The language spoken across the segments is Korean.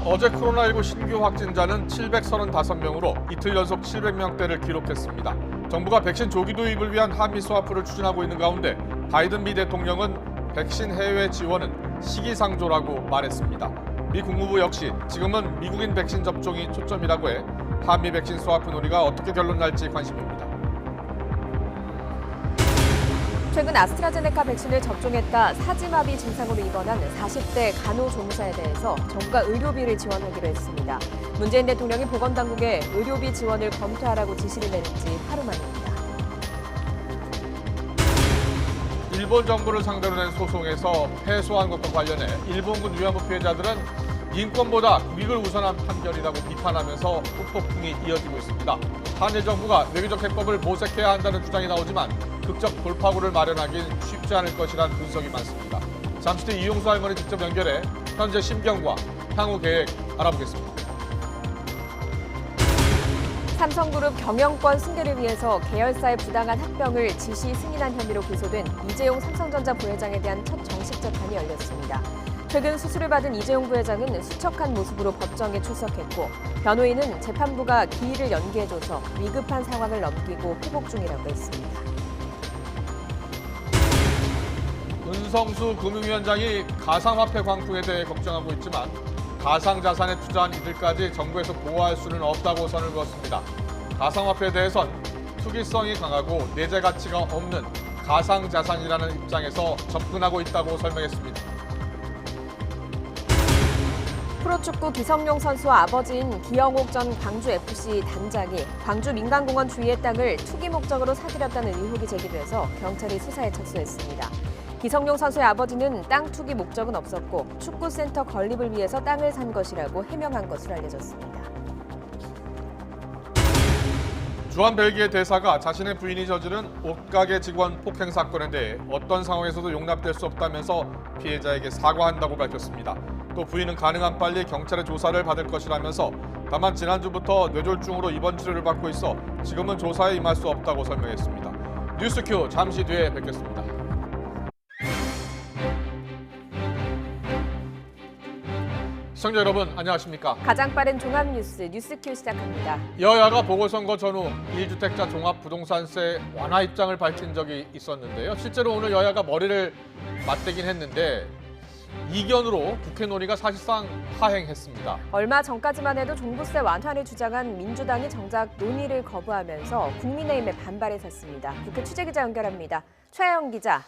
어제 코로나19 신규 확진자는 735명으로 이틀 연속 700명대를 기록했습니다. 정부가 백신 조기 도입을 위한 한미 스와프를 추진하고 있는 가운데 바이든 미 대통령은 백신 해외 지원은 시기상조라고 말했습니다. 미 국무부 역시 지금은 미국인 백신 접종이 초점이라고 해 한미 백신 스와프 논의가 어떻게 결론날지 관심입니다. 최근 아스트라제네카 백신을 접종했다 사지마비 증상으로 입원한 40대 간호조무사에 대해서 정부가 의료비를 지원하기로 했습니다. 문재인 대통령이 보건당국에 의료비 지원을 검토하라고 지시를 내린 지 하루 만입니다. 일본 정부를 상대로 낸 소송에서 패소한 것과 관련해 일본군 위안부 피해자들은 인권보다 국익을 우선한 판결이라고 비판하면서 후폭풍이 이어지고 있습니다. 한일 정부가 외교적 해법을 모색해야 한다는 주장이 나오지만 극적 돌파구를 마련하긴 쉽지 않을 것이라는 분석이 많습니다. 잠시 뒤 이용수 할머니 직접 연결해 현재 심경과 향후 계획 알아보겠습니다. 삼성그룹 경영권 승계를 위해서 계열사의 부당한 합병을 지시 승인한 혐의로 기소된 이재용 삼성전자 부회장에 대한 첫 정식 재판이 열렸습니다. 최근 수술을 받은 이재용 부회장은 수척한 모습으로 법정에 출석했고 변호인은 재판부가 기일을 연기해줘서 위급한 상황을 넘기고 회복 중이라고 했습니다. 은성수 금융위원장이 가상화폐 광풍에 대해 걱정하고 있지만 가상자산에 투자한 이들까지 정부에서 보호할 수는 없다고 선을 그었습니다. 가상화폐에 대해선 투기성이 강하고 내재 가치가 없는 가상자산이라는 입장에서 접근하고 있다고 설명했습니다. 프로축구 기성용 선수와 아버지인 기영옥 전 광주FC 단장이 광주 민간공원 주위의 땅을 투기 목적으로 사들였다는 의혹이 제기돼서 경찰이 수사에 착수했습니다. 기성용 선수의 아버지는 땅 투기 목적은 없었고 축구센터 건립을 위해서 땅을 산 것이라고 해명한 것으로 알려졌습니다. 주한 벨기에 대사가 자신의 부인이 저지른 옷가게 직원 폭행 사건에 대해 어떤 상황에서도 용납될 수 없다면서 피해자에게 사과한다고 밝혔습니다. 또 부인은 가능한 빨리 경찰의 조사를 받을 것이라면서 다만 지난주부터 뇌졸중으로 입원 치료를 받고 있어 지금은 조사에 임할 수 없다고 설명했습니다. 뉴스큐 잠시 뒤에 뵙겠습니다. 시청자 여러분 안녕하십니까? 가장 빠른 종합 뉴스큐 시작합니다. 여야가 보궐선거 전후 1주택자 종합부동산세 완화 입장을 밝힌 적이 있었는데요. 실제로 오늘 여야가 머리를 맞대긴 했는데 이견으로 국회 논의가 사실상 하행했습니다. 얼마 전까지만 해도 종부세 완화를 주장한 민주당이 정작 논의를 거부하면서 국민의힘에 반발에 섰습니다. 국회 취재기자 연결합니다. 최하영 기자.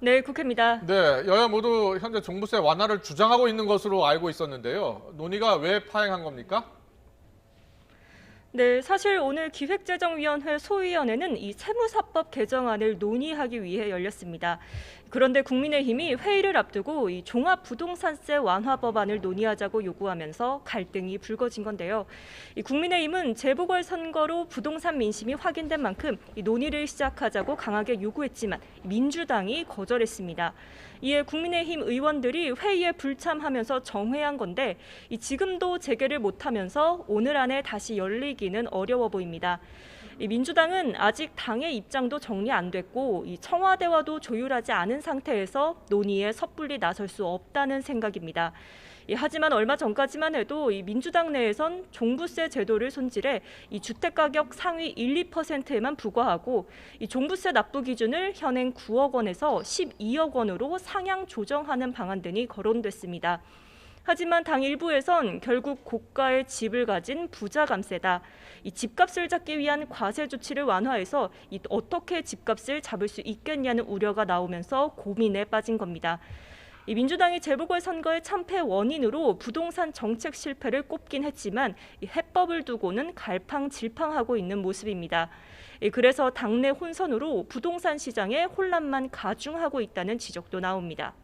네, 국회입니다. 네, 여야 모두 현재 종부세 완화를 주장하고 있는 것으로 알고 있었는데요. 논의가 왜 파행한 겁니까? 네, 사실 오늘 기획재정위원회 소위원회는 이 세무사법 개정안을 논의하기 위해 열렸습니다. 그런데 국민의힘이 회의를 앞두고 이 종합부동산세 완화 법안을 논의하자고 요구하면서 갈등이 불거진 건데요. 이 국민의힘은 재보궐선거로 부동산 민심이 확인된 만큼 이 논의를 시작하자고 강하게 요구했지만 민주당이 거절했습니다. 이에 국민의힘 의원들이 회의에 불참하면서 정회한 건데 지금도 재개를 못하면서 오늘 안에 다시 열리기는 어려워 보입니다. 민주당은 아직 당의 입장도 정리 안 됐고 청와대와도 조율하지 않은 상태에서 논의에 섣불리 나설 수 없다는 생각입니다. 하지만 얼마 전까지만 해도 민주당 내에선 종부세 제도를 손질해 주택가격 상위 1, 2%에만 부과하고 종부세 납부 기준을 현행 9억 원에서 12억 원으로 상향 조정하는 방안 등이 거론됐습니다. 하지만 당 일부에선 결국 고가의 집을 가진 부자 감세다. 집값을 잡기 위한 과세 조치를 완화해서 어떻게 집값을 잡을 수 있겠냐는 우려가 나오면서 고민에 빠진 겁니다. 민주당이 재보궐선거의 참패 원인으로 부동산 정책 실패를 꼽긴 했지만 해법을 두고는 갈팡질팡하고 있는 모습입니다. 그래서 당내 혼선으로 부동산 시장의 혼란만 가중하고 있다는 지적도 나옵니다.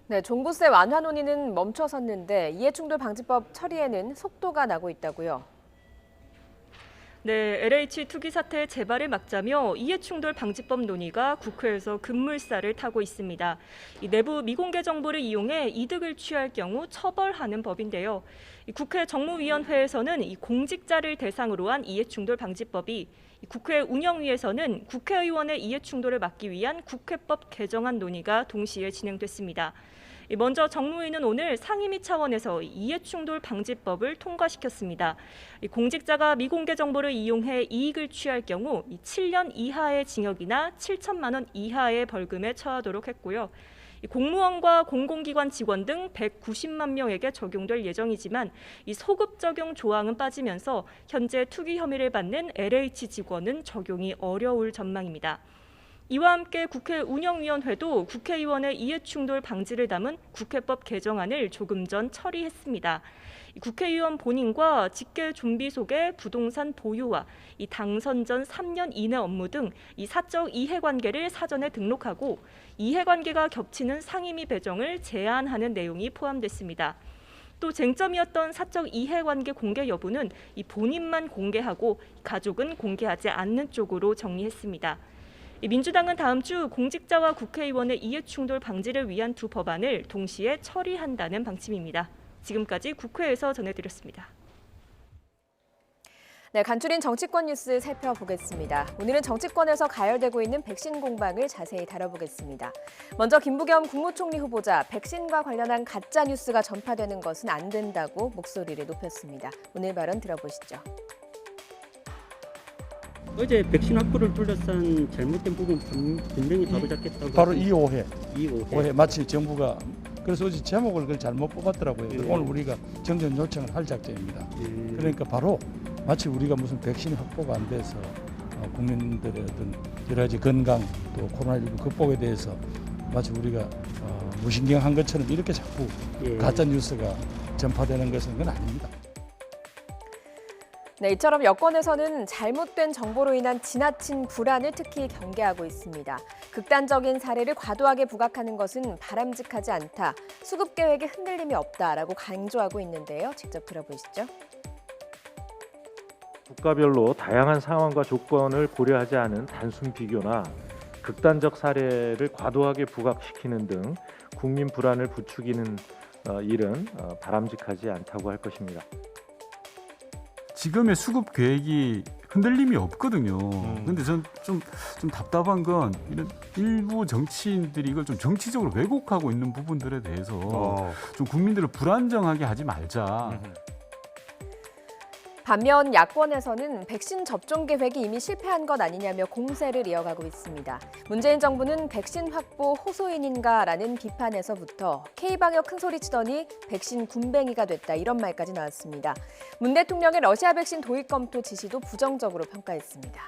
네, 종부세 완화 논의는 멈춰섰는데 이해충돌 방지법 처리에는 속도가 나고 있다고요. 네, LH 투기 사태 재발을 막자며 이해충돌 방지법 논의가 국회에서 급물살을 타고 있습니다. 내부 미공개 정보를 이용해 이득을 취할 경우 처벌하는 법인데요. 국회 정무위원회에서는 공직자를 대상으로 한 이해충돌 방지법이 국회 운영위에서는 국회의원의 이해충돌을 막기 위한 국회법 개정안 논의가 동시에 진행됐습니다. 먼저 정무위는 오늘 상임위 차원에서 이해충돌 방지법을 통과시켰습니다. 공직자가 미공개 정보를 이용해 이익을 취할 경우 7년 이하의 징역이나 7천만 원 이하의 벌금에 처하도록 했고요. 공무원과 공공기관 직원 등 190만 명에게 적용될 예정이지만 이 소급 적용 조항은 빠지면서 현재 투기 혐의를 받는 LH 직원은 적용이 어려울 전망입니다. 이와 함께 국회 운영위원회도 국회의원의 이해충돌 방지를 담은 국회법 개정안을 조금 전 처리했습니다. 국회의원 본인과 직계 좀비 속의 부동산 보유와 이 당선 전 3년 이내 업무 등 이 사적 이해관계를 사전에 등록하고 이해관계가 겹치는 상임위 배정을 제한하는 내용이 포함됐습니다. 또 쟁점이었던 사적 이해관계 공개 여부는 이 본인만 공개하고 가족은 공개하지 않는 쪽으로 정리했습니다. 민주당은 다음 주 공직자와 국회의원의 이해충돌 방지를 위한 두 법안을 동시에 처리한다는 방침입니다. 지금까지 국회에서 전해드렸습니다. 네, 간추린 정치권 뉴스 살펴보겠습니다. 오늘은 정치권에서 가열되고 있는 백신 공방을 자세히 다뤄보겠습니다. 먼저 김부겸 국무총리 후보자, 백신과 관련한 가짜 뉴스가 전파되는 것은 안 된다고 목소리를 높였습니다. 오늘 발언 들어보시죠. 어제 백신 확보를 둘러싼 잘못된 부분 분명히 바로잡겠다고. 바로 이 오해. 오해. 마치 정부가 그래서 어제 제목을 그걸 잘못 뽑았더라고요. 오늘 우리가 정전 요청을 할 작정입니다. 그러니까 바로 마치 우리가 무슨 백신 확보가 안 돼서 국민들의 어떤 여러 가지 건강 또 코로나19 극복에 대해서 마치 우리가 무신경한 것처럼 이렇게 자꾸 가짜 뉴스가 전파되는 것은 그건 아닙니다. 네, 이처럼 여권에서는 잘못된 정보로 인한 지나친 불안을 특히 경계하고 있습니다. 극단적인 사례를 과도하게 부각하는 것은 바람직하지 않다. 수급 계획에 흔들림이 없다라고 강조하고 있는데요. 직접 들어보시죠. 국가별로 다양한 상황과 조건을 고려하지 않은 단순 비교나 극단적 사례를 과도하게 부각시키는 등 국민 불안을 부추기는 일은 바람직하지 않다고 할 것입니다. 지금의 수급 계획이 흔들림이 없거든요. 근데 전 좀 답답한 건 이런 일부 정치인들이 이걸 좀 정치적으로 왜곡하고 있는 부분들에 대해서 좀 국민들을 불안정하게 하지 말자. 반면 야권에서는 백신 접종 계획이 이미 실패한 것 아니냐며 공세를 이어가고 있습니다. 문재인 정부는 백신 확보 호소인인가라는 비판에서부터 K방역 큰소리치더니 백신 군뱅이가 됐다 이런 말까지 나왔습니다. 문 대통령의 러시아 백신 도입 검토 지시도 부정적으로 평가했습니다.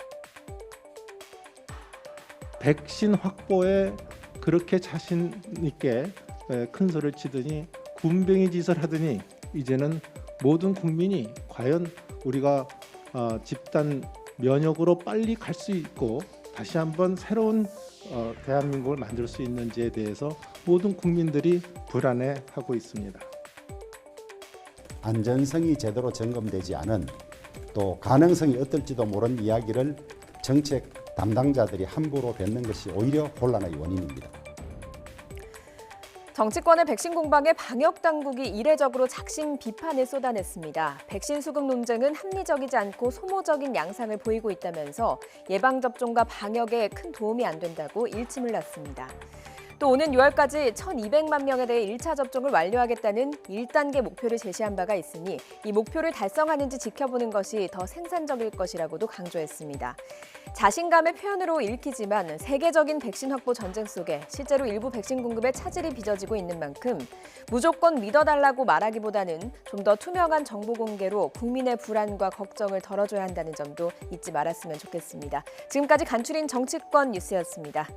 백신 확보에 그렇게 자신 있게 큰 소리를 치더니 군뱅이 짓을 하더니 이제는 모든 국민이 과연 우리가 집단 면역으로 빨리 갈 수 있고 다시 한번 새로운 대한민국을 만들 수 있는지에 대해서 모든 국민들이 불안해하고 있습니다. 안전성이 제대로 점검되지 않은 또 가능성이 어떨지도 모르는 이야기를 정책 담당자들이 함부로 뱉는 것이 오히려 혼란의 원인입니다. 정치권의 백신 공방에 방역 당국이 이례적으로 작심 비판을 쏟아냈습니다. 백신 수급 논쟁은 합리적이지 않고 소모적인 양상을 보이고 있다면서 예방접종과 방역에 큰 도움이 안 된다고 일침을 놨습니다. 또 오는 6월까지 1,200만 명에 대해 1차 접종을 완료하겠다는 1단계 목표를 제시한 바가 있으니 이 목표를 달성하는지 지켜보는 것이 더 생산적일 것이라고도 강조했습니다. 자신감의 표현으로 읽히지만 세계적인 백신 확보 전쟁 속에 실제로 일부 백신 공급에 차질이 빚어지고 있는 만큼 무조건 믿어달라고 말하기보다는 좀 더 투명한 정보 공개로 국민의 불안과 걱정을 덜어줘야 한다는 점도 잊지 말았으면 좋겠습니다. 지금까지 간추린 정치권 뉴스였습니다.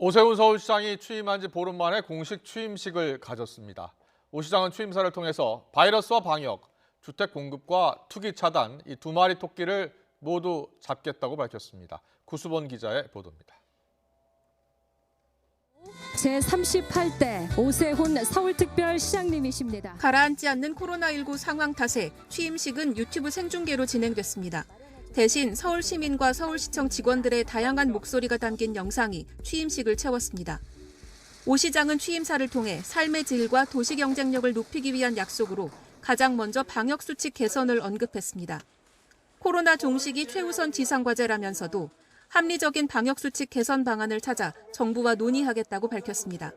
오세훈 서울시장이 취임한 지 보름 만에 공식 취임식을 가졌습니다. 오 시장은 취임사를 통해서 바이러스와 방역, 주택 공급과 투기 차단 이 두 마리 토끼를 모두 잡겠다고 밝혔습니다. 구수본 기자의 보도입니다. 제38대 오세훈 서울특별시장님이십니다. 가라앉지 않는 코로나19 상황 탓에 취임식은 유튜브 생중계로 진행됐습니다. 대신 서울 시민과 서울시청 직원들의 다양한 목소리가 담긴 영상이 취임식을 채웠습니다. 오 시장은 취임사를 통해 삶의 질과 도시 경쟁력을 높이기 위한 약속으로 가장 먼저 방역수칙 개선을 언급했습니다. 코로나 종식이 최우선 지상과제라면서도 합리적인 방역수칙 개선 방안을 찾아 정부와 논의하겠다고 밝혔습니다.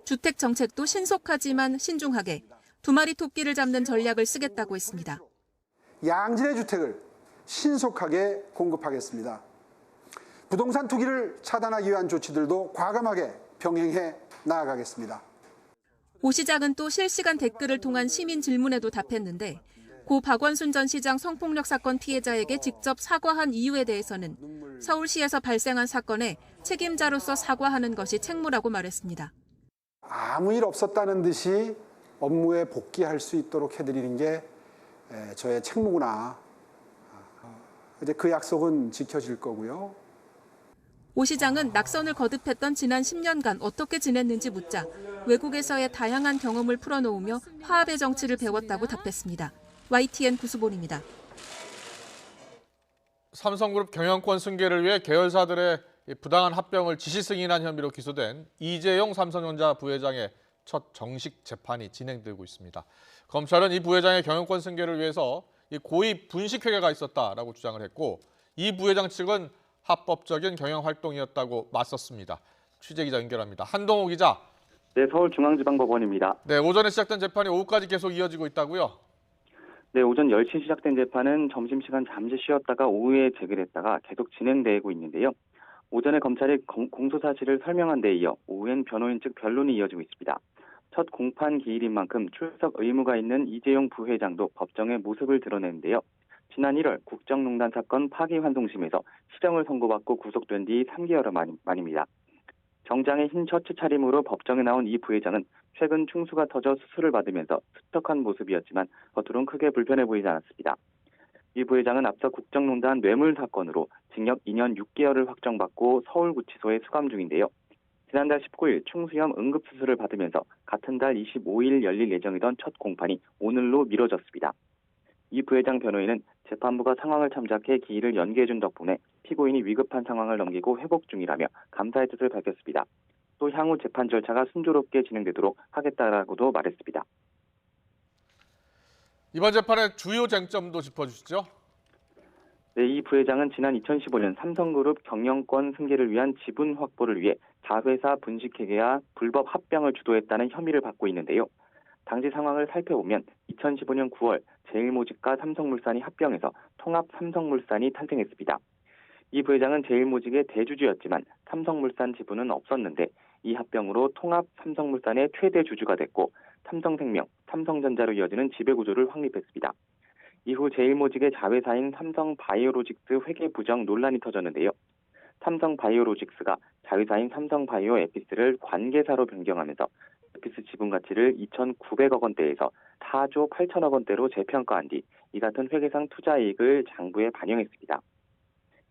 주택 정책도 신속하지만 신중하게 두 마리 토끼를 잡는 전략을 쓰겠다고 했습니다. 양질의 주택을 신속하게 공급하겠습니다. 부동산 투기를 차단하기 위한 조치들도 과감하게 병행해 나아가겠습니다. 오 시장은 또 실시간 댓글을 통한 시민 질문에도 답했는데 고 박원순 전 시장 성폭력 사건 피해자에게 직접 사과한 이유에 대해서는 서울시에서 발생한 사건에 책임자로서 사과하는 것이 책무라고 말했습니다. 아무 일 없었다는 듯이 업무에 복귀할 수 있도록 해드리는 게 저의 책무구나. 이제 그 약속은 지켜질 거고요. 오 시장은 낙선을 거듭했던 지난 10년간 어떻게 지냈는지 묻자 외국에서의 다양한 경험을 풀어놓으며 화합의 정치를 배웠다고 답했습니다. YTN 구수본입니다. 삼성그룹 경영권 승계를 위해 계열사들의 부당한 합병을 지시 승인한 혐의로 기소된 이재용 삼성전자 부회장의 첫 정식 재판이 진행되고 있습니다. 검찰은 이 부회장의 경영권 승계를 위해서 고의 분식회계가 있었다라고 주장을 했고 이 부회장 측은 합법적인 경영활동이었다고 맞섰습니다. 취재기자 연결합니다. 한동호 기자. 네, 서울중앙지방법원입니다. 네, 오전에 시작된 재판이 오후까지 계속 이어지고 있다고요? 네, 오전 10시 시작된 재판은 점심시간 잠시 쉬었다가 오후에 재개됐다가 계속 진행되고 있는데요. 오전에 검찰이 공소 사실을 설명한 데 이어 오후엔 변호인 측 변론이 이어지고 있습니다. 첫 공판 기일인 만큼 출석 의무가 있는 이재용 부회장도 법정에 모습을 드러냈는데요. 지난 1월 국정농단 사건 파기환송심에서 실형을 선고받고 구속된 뒤 3개월 만입니다. 정장의 흰 셔츠 차림으로 법정에 나온 이 부회장은 최근 충수가 터져 수술을 받으면서 수척한 모습이었지만 겉으론 크게 불편해 보이지 않았습니다. 이 부회장은 앞서 국정농단 뇌물 사건으로 징역 2년 6개월을 확정받고 서울구치소에 수감 중인데요. 지난달 19일 충수염 응급수술을 받으면서 같은 달 25일 열릴 예정이던 첫 공판이 오늘로 미뤄졌습니다. 이 부회장 변호인은 재판부가 상황을 참작해 기일을 연기해준 덕분에 피고인이 위급한 상황을 넘기고 회복 중이라며 감사의 뜻을 밝혔습니다. 또 향후 재판 절차가 순조롭게 진행되도록 하겠다라고도 말했습니다. 이번 재판의 주요 쟁점도 짚어주시죠. 네, 이 부회장은 지난 2015년 삼성그룹 경영권 승계를 위한 지분 확보를 위해 자회사 분식회계와 불법 합병을 주도했다는 혐의를 받고 있는데요. 당시 상황을 살펴보면 2015년 9월 제일모직과 삼성물산이 합병해서 통합 삼성물산이 탄생했습니다. 이 부회장은 제일모직의 대주주였지만 삼성물산 지분은 없었는데 이 합병으로 통합 삼성물산의 최대 주주가 됐고 삼성생명, 삼성전자로 이어지는 지배구조를 확립했습니다. 이후 제일모직의 자회사인 삼성바이오로직스 회계 부정 논란이 터졌는데요. 삼성바이오로직스가 자회사인 삼성바이오 에피스를 관계사로 변경하면서 에피스 지분 가치를 2,900억 원대에서 4조 8천억 원대로 재평가한 뒤 이 같은 회계상 투자이익을 장부에 반영했습니다.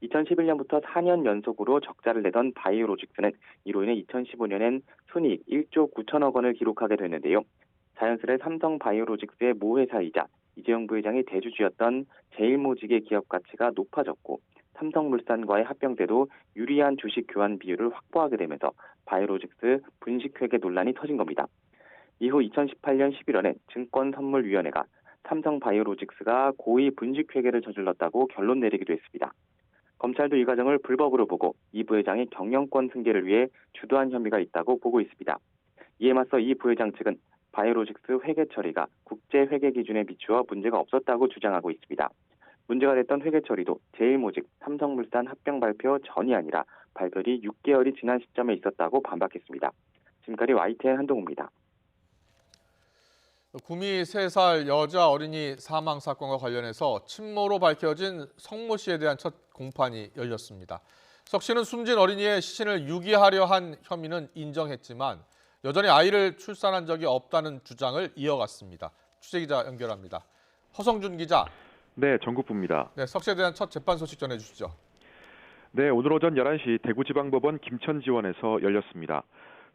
2011년부터 4년 연속으로 적자를 내던 바이오로직스는 이로 인해 2015년엔 순이익 1조 9천억 원을 기록하게 됐는데요. 자연스레 삼성바이오로직스의 모회사이자 이재용 부회장이 대주주였던 제일모직의 기업 가치가 높아졌고 삼성물산과의 합병 때도 유리한 주식 교환 비율을 확보하게 되면서 바이오로직스 분식회계 논란이 터진 겁니다. 이후 2018년 11월엔 증권선물위원회가 삼성바이오로직스가 고의 분식회계를 저질렀다고 결론 내리기도 했습니다. 검찰도 이 과정을 불법으로 보고 이 부회장이 경영권 승계를 위해 주도한 혐의가 있다고 보고 있습니다. 이에 맞서 이 부회장 측은 바이오로직스 회계 처리가 국제 회계 기준에 비추어 문제가 없었다고 주장하고 있습니다. 문제가 됐던 회계 처리도 제일모직, 삼성물산 합병 발표 전이 아니라 발표 뒤 6개월이 지난 시점에 있었다고 반박했습니다. 지금까지 YTN 한동호입니다. 구미 3살 여자 어린이 사망 사건과 관련해서 친모로 밝혀진 성모 씨에 대한 첫 공판이 열렸습니다. 석 씨는 숨진 어린이의 시신을 유기하려 한 혐의는 인정했지만 여전히 아이를 출산한 적이 없다는 주장을 이어갔습니다. 취재기자 연결합니다. 허성준 기자. 네, 전국부입니다. 네, 석 씨에 대한 첫 재판 소식 전해주시죠. 네, 오늘 오전 11시 대구지방법원 김천지원에서 열렸습니다.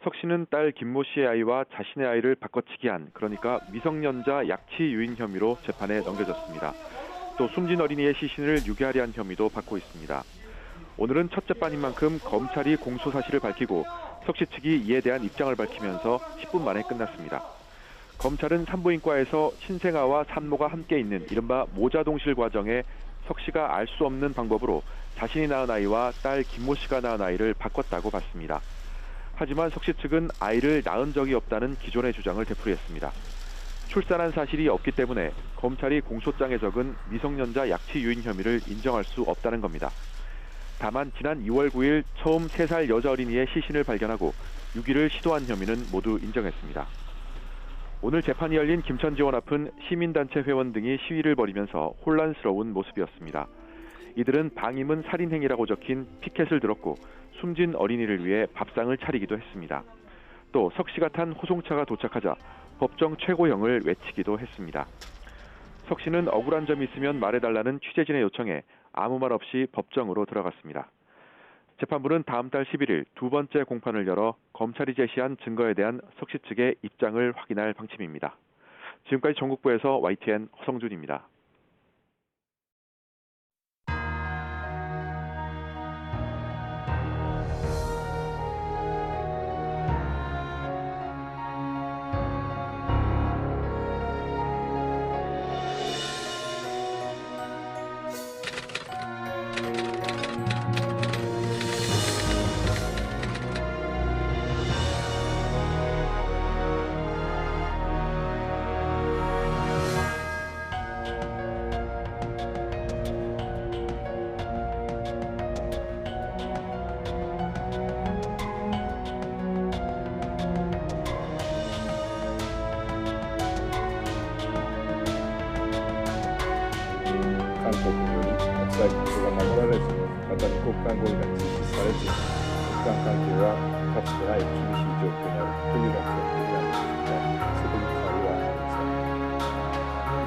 석 씨는 딸 김모 씨의 아이와 자신의 아이를 바꿔치기 한, 그러니까 미성년자 약취 유인 혐의로 재판에 넘겨졌습니다. 또 숨진 어린이의 시신을 유기하려 한 혐의도 받고 있습니다. 오늘은 첫 재판인 만큼 검찰이 공소 사실을 밝히고 석씨 측이 이에 대한 입장을 밝히면서 10분 만에 끝났습니다. 검찰은 산부인과에서 신생아와 산모가 함께 있는 이른바 모자동실 과정에 석 씨가 알 수 없는 방법으로 자신이 낳은 아이와 딸 김모 씨가 낳은 아이를 바꿨다고 봤습니다. 하지만 석 씨 측은 아이를 낳은 적이 없다는 기존의 주장을 되풀이했습니다. 출산한 사실이 없기 때문에 검찰이 공소장에 적은 미성년자 약취 유인 혐의를 인정할 수 없다는 겁니다. 다만 지난 2월 9일 처음 3살 여자 어린이의 시신을 발견하고 유기를 시도한 혐의는 모두 인정했습니다. 오늘 재판이 열린 김천지원 앞은 시민단체 회원 등이 시위를 벌이면서 혼란스러운 모습이었습니다. 이들은 방임은 살인행위라고 적힌 피켓을 들었고 숨진 어린이를 위해 밥상을 차리기도 했습니다. 또 석 씨가 탄 호송차가 도착하자 법정 최고형을 외치기도 했습니다. 석 씨는 억울한 점이 있으면 말해달라는 취재진의 요청에 아무 말 없이 법정으로 들어갔습니다. 재판부는 다음 달 11일 두 번째 공판을 열어 검찰이 제시한 증거에 대한 석 씨 측의 입장을 확인할 방침입니다. 지금까지 전국부에서 YTN 허성준입니다.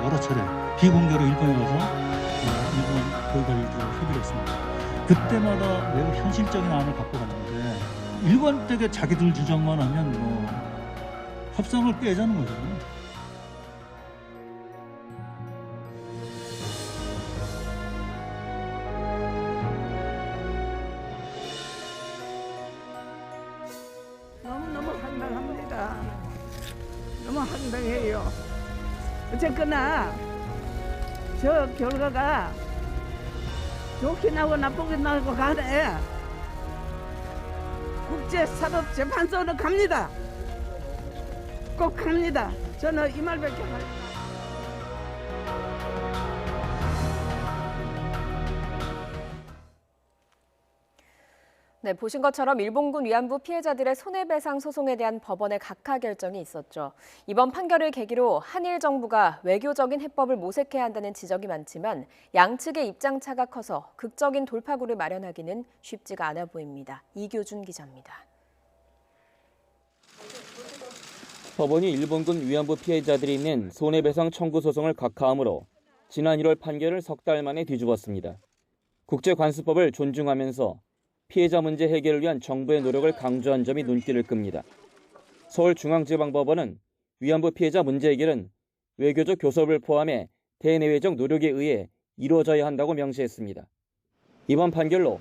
여러 차례 비공개로 일본에 가서 일본 거기까지 협의를 했습니다. 그때마다 매우 현실적인 안을 갖고 갔는데 일본 쪽에 자기들 주장만 하면 협상을 깨자는 거죠. 너무 황당합니다. 너무 황당해요. 어쨌거나 저 결과가 좋게 나고 나쁘게 나고 가래 국제사법재판소로 갑니다. 꼭 갑니다. 저는 이 말밖에 할. 네, 보신 것처럼 일본군 위안부 피해자들의 손해배상 소송에 대한 법원의 각하 결정이 있었죠. 이번 판결을 계기로 한일 정부가 외교적인 해법을 모색해야 한다는 지적이 많지만 양측의 입장차가 커서 극적인 돌파구를 마련하기는 쉽지가 않아 보입니다. 이교준 기자입니다. 법원이 일본군 위안부 피해자들이 있는 손해배상 청구 소송을 각하하므로 지난 1월 판결을 석 달 만에 뒤집었습니다. 국제관습법을 존중하면서 피해자 문제 해결을 위한 정부의 노력을 강조한 점이 눈길을 끕니다. 서울중앙지방법원은 위안부 피해자 문제 해결은 외교적 교섭을 포함해 대내외적 노력에 의해 이루어져야 한다고 명시했습니다. 이번 판결로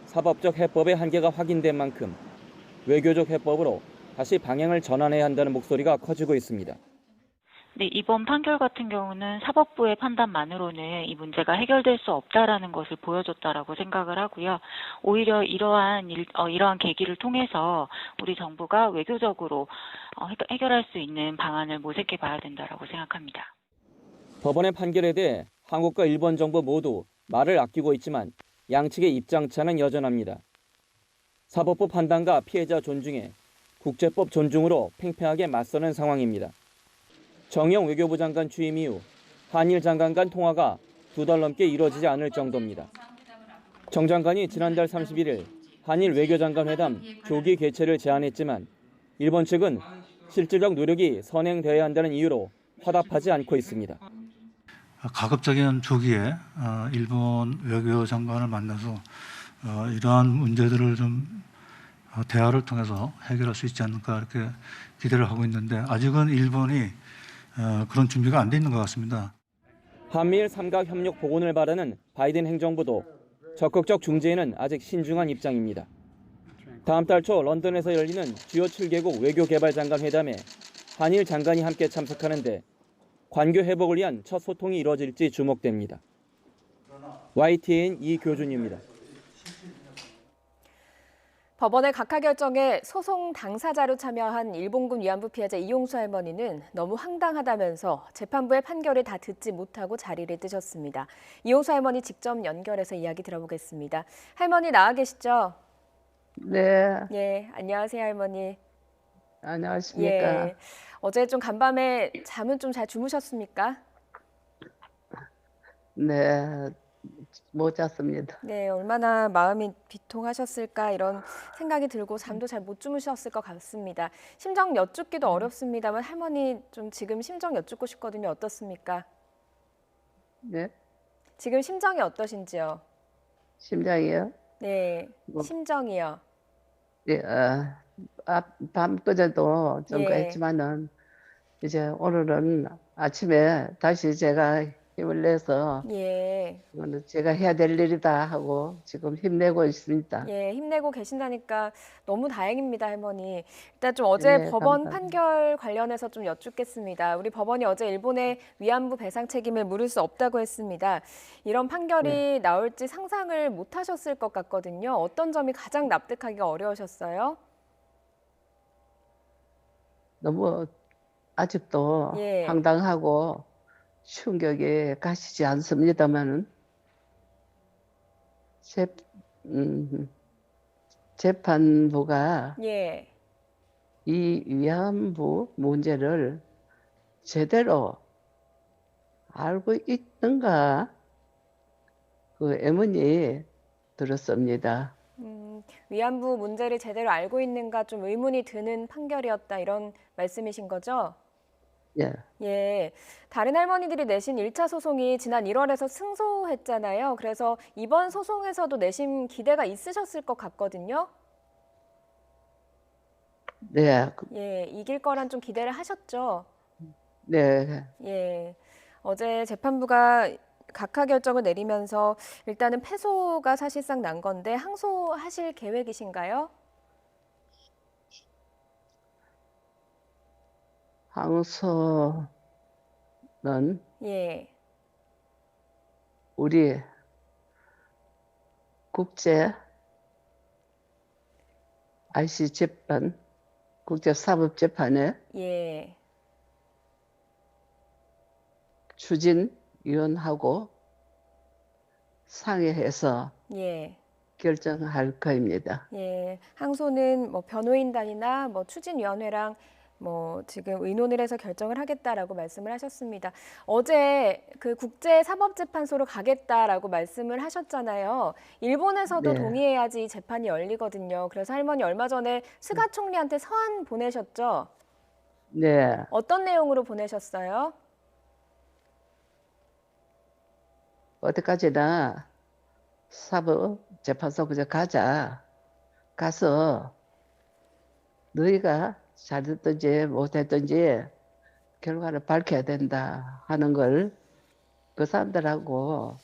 사법적 해법의 한계가 확인된 만큼 외교적 해법으로 다시 방향을 전환해야 한다는 목소리가 커지고 있습니다. 네, 이번 판결 같은 경우는 사법부의 판단만으로는 이 문제가 해결될 수 없다라는 것을 보여줬다라고 생각을 하고요. 오히려 이러한 계기를 통해서 우리 정부가 외교적으로 해결할 수 있는 방안을 모색해 봐야 된다라고 생각합니다. 법원의 판결에 대해 한국과 일본 정부 모두 말을 아끼고 있지만 양측의 입장차는 여전합니다. 사법부 판단과 피해자 존중에 국제법 존중으로 팽팽하게 맞서는 상황입니다. 정영 외교부 장관 취임 이후 한일 장관 간 통화가 2달 넘게 이루어지지 않을 정도입니다. 정 장관이 지난달 31일 한일 외교장관 회담 조기 개최를 제안했지만 일본 측은 실질적 노력이 선행되어야 한다는 이유로 화답하지 않고 있습니다. 가급적인 조기에 일본 외교장관을 만나서 이러한 문제들을 좀 대화를 통해서 해결할 수 있지 않을까 이렇게 기대를 하고 있는데 아직은 일본이 그런 준비가 안 돼 있는 것 같습니다. 한미일 삼각 협력 복원을 바라는 바이든 행정부도 적극적 중재에는 아직 신중한 입장입니다. 다음 달 초 런던에서 열리는 주요 7개국 외교개발장관 회담에 한일 장관이 함께 참석하는데 관계 회복을 위한 첫 소통이 이뤄질지 주목됩니다. YTN 이교준입니다. 법원의 각하 결정에 소송 당사자로 참여한 일본군 위안부 피해자 이용수 할머니는 너무 황당하다면서 재판부의 판결을 다 듣지 못하고 자리를 뜨셨습니다. 이용수 할머니 직접 연결해서 이야기 들어보겠습니다. 할머니 나와 계시죠? 네. 예, 안녕하세요 할머니. 안녕하십니까. 예, 어제 좀 간밤에 잠은 좀 잘 주무셨습니까? 네, 못 잤습니다. 네, 얼마나 마음이 비통하셨을까 이런 생각이 들고 잠도 잘 못 주무셨을 것 같습니다. 심정 여쭙기도 어렵습니다만 할머니 좀 지금 심정 여쭙고 싶거든요. 어떻습니까? 네, 지금 심정이 어떠신지요? 심장이요? 네, 뭐. 심정이요. 네, 밤 그제도 좀 예. 그랬지만은 이제 오늘은 아침에 다시 제가 힘을 내서 예, 이거는 제가 해야 될 일이다 하고 지금 힘내고 있습니다. 예, 힘내고 계신다니까 너무 다행입니다, 할머니. 일단 좀 어제 네, 법원 감사합니다. 판결 관련해서 좀 여쭙겠습니다. 우리 법원이 어제 일본의 위안부 배상 책임을 물을 수 없다고 했습니다. 이런 판결이 나올지 상상을 못 하셨을 것 같거든요. 어떤 점이 가장 납득하기가 어려우셨어요? 너무 아직도 예. 황당하고 충격이 가시지 않습니다만은 재판부가 예, 이 위안부 문제를 제대로 알고 있는가 그 의문이 들었습니다. 위안부 문제를 제대로 알고 있는가 좀 의문이 드는 판결이었다 이런 말씀이신 거죠? 예, 예, 다른 할머니들이 내신 1차 소송이 지난 1월에서 승소했잖아요. 그래서 이번 소송에서도 내심 기대가 있으셨을 것 같거든요. 네, 예, 이길 거란 좀 기대를 하셨죠. 네. 예, 어제 재판부가 각하 결정을 내리면서 일단은 패소가 사실상 난 건데 항소하실 계획이신가요? 항소는 예, 우리 국제 IC 재판, 국제사법재판에 예, 추진위원하고 상의해서 예. 결정할 거입니다. 예, 항소는 뭐 변호인단이나 뭐 추진위원회랑 뭐 지금 의논을 해서 결정을 하겠다라고 말씀을 하셨습니다. 어제 그 국제사법재판소로 가겠다라고 말씀을 하셨잖아요. 일본에서도 네. 동의해야지 이 재판이 열리거든요. 그래서 할머니 얼마 전에 스가 총리한테 서한 보내셨죠? 네, 어떤 내용으로 보내셨어요? 어디까지나 사법재판소 그저 가서 너희가 잘했든지 못했든지 결과를 밝혀야 된다 하는 걸 그 사람들하고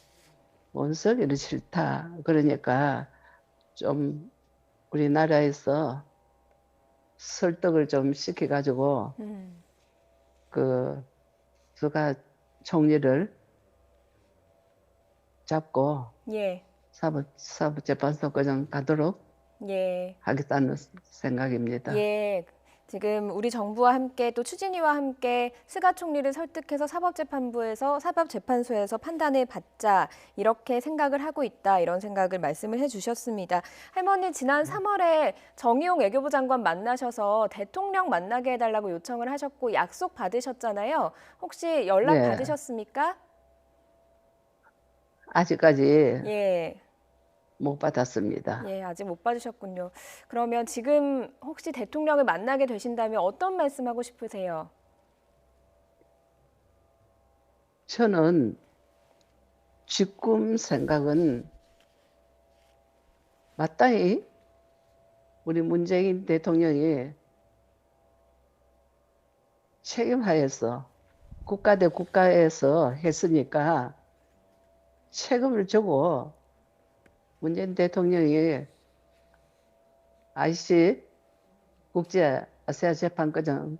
원성이는 싫다. 그러니까 좀 우리나라에서 설득을 좀 시켜가지고 그 스가 총리를 잡고 예, 사법재판소 그냥 가도록 예. 하겠다는 생각입니다. 예, 지금 우리 정부와 함께 또 추진위와 함께 스가 총리를 설득해서 사법재판소에서 판단을 받자 이렇게 생각을 하고 있다 이런 생각을 말씀을 해주셨습니다. 할머니 지난 3월에 정의용 외교부 장관 만나셔서 대통령 만나게 해달라고 요청을 하셨고 약속 받으셨잖아요. 혹시 연락 네. 받으셨습니까? 아직까지 예. 못 받았습니다. 예, 아직 못 받으셨군요. 그러면 지금 혹시 대통령을 만나게 되신다면 어떤 말씀하고 싶으세요? 저는 지금 생각은 마땅히 우리 문재인 대통령이 책임하에서 국가 대 국가에서 했으니까 책임을 지고 문재인 대통령이 IC 국제 아세아 재판과정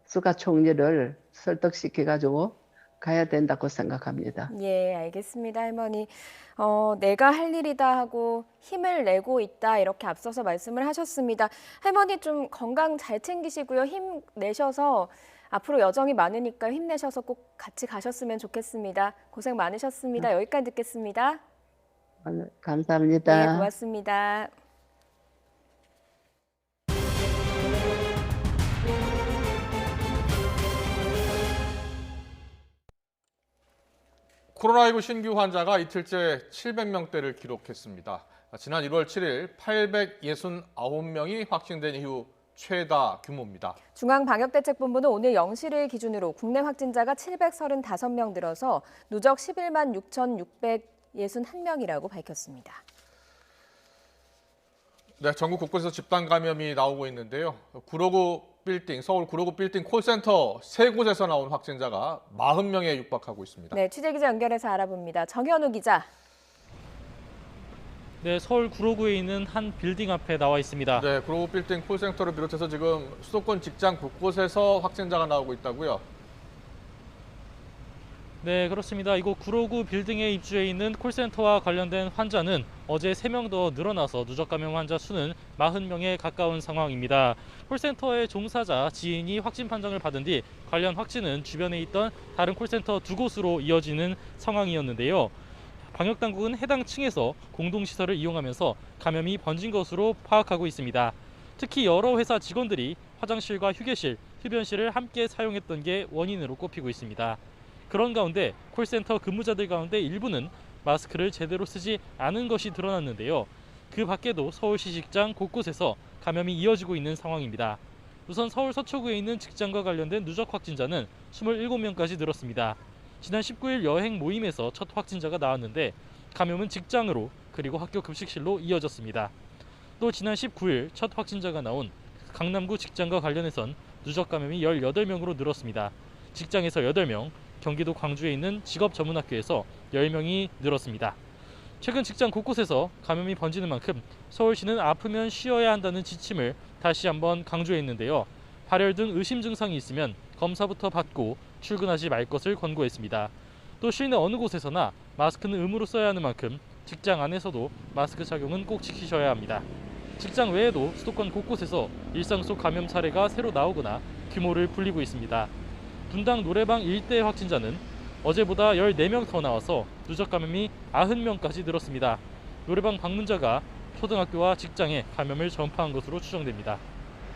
수가 총리를 설득시켜가지고 가야 된다고 생각합니다. 예, 알겠습니다, 할머니. 내가 할 일이다 하고 힘을 내고 있다 이렇게 앞서서 말씀을 하셨습니다. 할머니 좀 건강 잘 챙기시고요. 힘 내셔서 앞으로 여정이 많으니까 힘내셔서 꼭 같이 가셨으면 좋겠습니다. 고생 많으셨습니다. 여기까지 듣겠습니다. 감사합니다. 네, 고맙습니다. 코로나19 신규 환자가 이틀째 700명대를 기록했습니다. 지난 1월 7일 869명이 확진된 이후 최다 규모입니다. 중앙방역대책본부는 오늘 0시를 기준으로 국내 확진자가 735명 늘어서 누적 11만 6,661명이라고 밝혔습니다. 네, 전국 곳곳에서 집단 감염이 나오고 있는데요. 서울 구로구 빌딩 콜센터 3곳에서 나온 확진자가 40명에 육박하고 있습니다. 네, 취재기자 연결해서 알아봅니다. 정현우 기자. 네, 서울 구로구에 있는 한 빌딩 앞에 나와 있습니다. 네, 구로구 빌딩 콜센터를 비롯해서 지금 수도권 직장 곳곳에서 확진자가 나오고 있다고요? 네, 그렇습니다. 이곳 구로구 빌딩에 입주해 있는 콜센터와 관련된 환자는 어제 3명 더 늘어나서 누적 감염 환자 수는 40명에 가까운 상황입니다. 콜센터의 종사자 지인이 확진 판정을 받은 뒤 관련 확진은 주변에 있던 다른 콜센터 2곳으로 이어지는 상황이었는데요. 방역당국은 해당 층에서 공동시설을 이용하면서 감염이 번진 것으로 파악하고 있습니다. 특히 여러 회사 직원들이 화장실과 휴게실, 흡연실을 함께 사용했던 게 원인으로 꼽히고 있습니다. 그런 가운데 콜센터 근무자들 가운데 일부는 마스크를 제대로 쓰지 않은 것이 드러났는데요. 그 밖에도 서울시 직장 곳곳에서 감염이 이어지고 있는 상황입니다. 우선 서울 서초구에 있는 직장과 관련된 누적 확진자는 27명까지 늘었습니다. 지난 19일 여행 모임에서 첫 확진자가 나왔는데 감염은 직장으로 그리고 학교 급식실로 이어졌습니다. 또 지난 19일 첫 확진자가 나온 강남구 직장과 관련해선 누적 감염이 18명으로 늘었습니다. 직장에서 8명, 경기도 광주에 있는 직업전문학교에서 10명이 늘었습니다. 최근 직장 곳곳에서 감염이 번지는 만큼 서울시는 아프면 쉬어야 한다는 지침을 다시 한번 강조했는데요. 발열 등 의심 증상이 있으면 검사부터 받고 출근하지 말 것을 권고했습니다. 또 실내 어느 곳에서나 마스크는 의무로 써야 하는 만큼 직장 안에서도 마스크 착용은 꼭 지키셔야 합니다. 직장 외에도 수도권 곳곳에서 일상 속 감염 사례가 새로 나오거나 규모를 불리고 있습니다. 분당 노래방 일대 확진자는 어제보다 14명 더 나와서 누적 감염이 90명까지 늘었습니다. 노래방 방문자가 초등학교와 직장에 감염을 전파한 것으로 추정됩니다.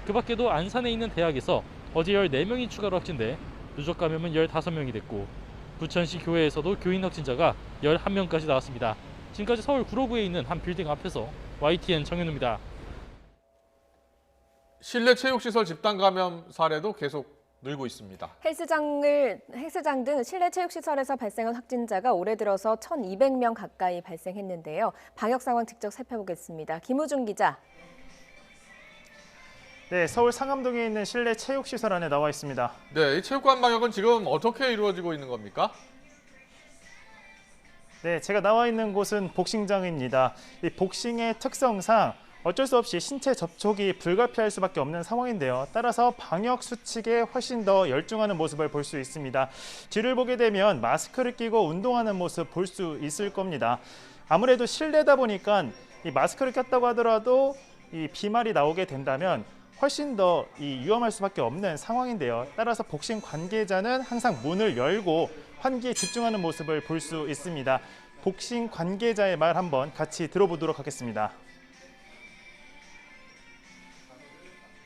그 밖에도 안산에 있는 대학에서 어제 14명이 추가로 확진돼 누적 감염은 15명이 됐고 부천시 교회에서도 교인 확진자가 11명까지 나왔습니다. 지금까지 서울 구로구에 있는 한 빌딩 앞에서 YTN 정현우입니다. 실내 체육시설 집단 감염 사례도 계속 늘고 있습니다. 헬스장 등 실내 체육시설에서 발생한 확진자가 올해 들어서 1,200명 가까이 발생했는데요. 방역 상황 직접 살펴보겠습니다. 김우중 기자. 네, 서울 상암동에 있는 실내 체육시설 안에 나와 있습니다. 네, 이 체육관 방역은 지금 어떻게 이루어지고 있는 겁니까? 네, 제가 나와 있는 곳은 복싱장입니다. 이 복싱의 특성상 어쩔 수 없이 신체 접촉이 불가피할 수밖에 없는 상황인데요. 따라서 방역 수칙에 훨씬 더 열중하는 모습을 볼 수 있습니다. 뒤를 보게 되면 마스크를 끼고 운동하는 모습 볼 수 있을 겁니다. 아무래도 실내다 보니까 이 마스크를 꼈다고 하더라도 이 비말이 나오게 된다면 훨씬 더 위험할 수밖에 없는 상황인데요. 따라서 복싱 관계자는 항상 문을 열고 환기에 집중하는 모습을 볼 수 있습니다. 복싱 관계자의 말 한번 같이 들어보도록 하겠습니다.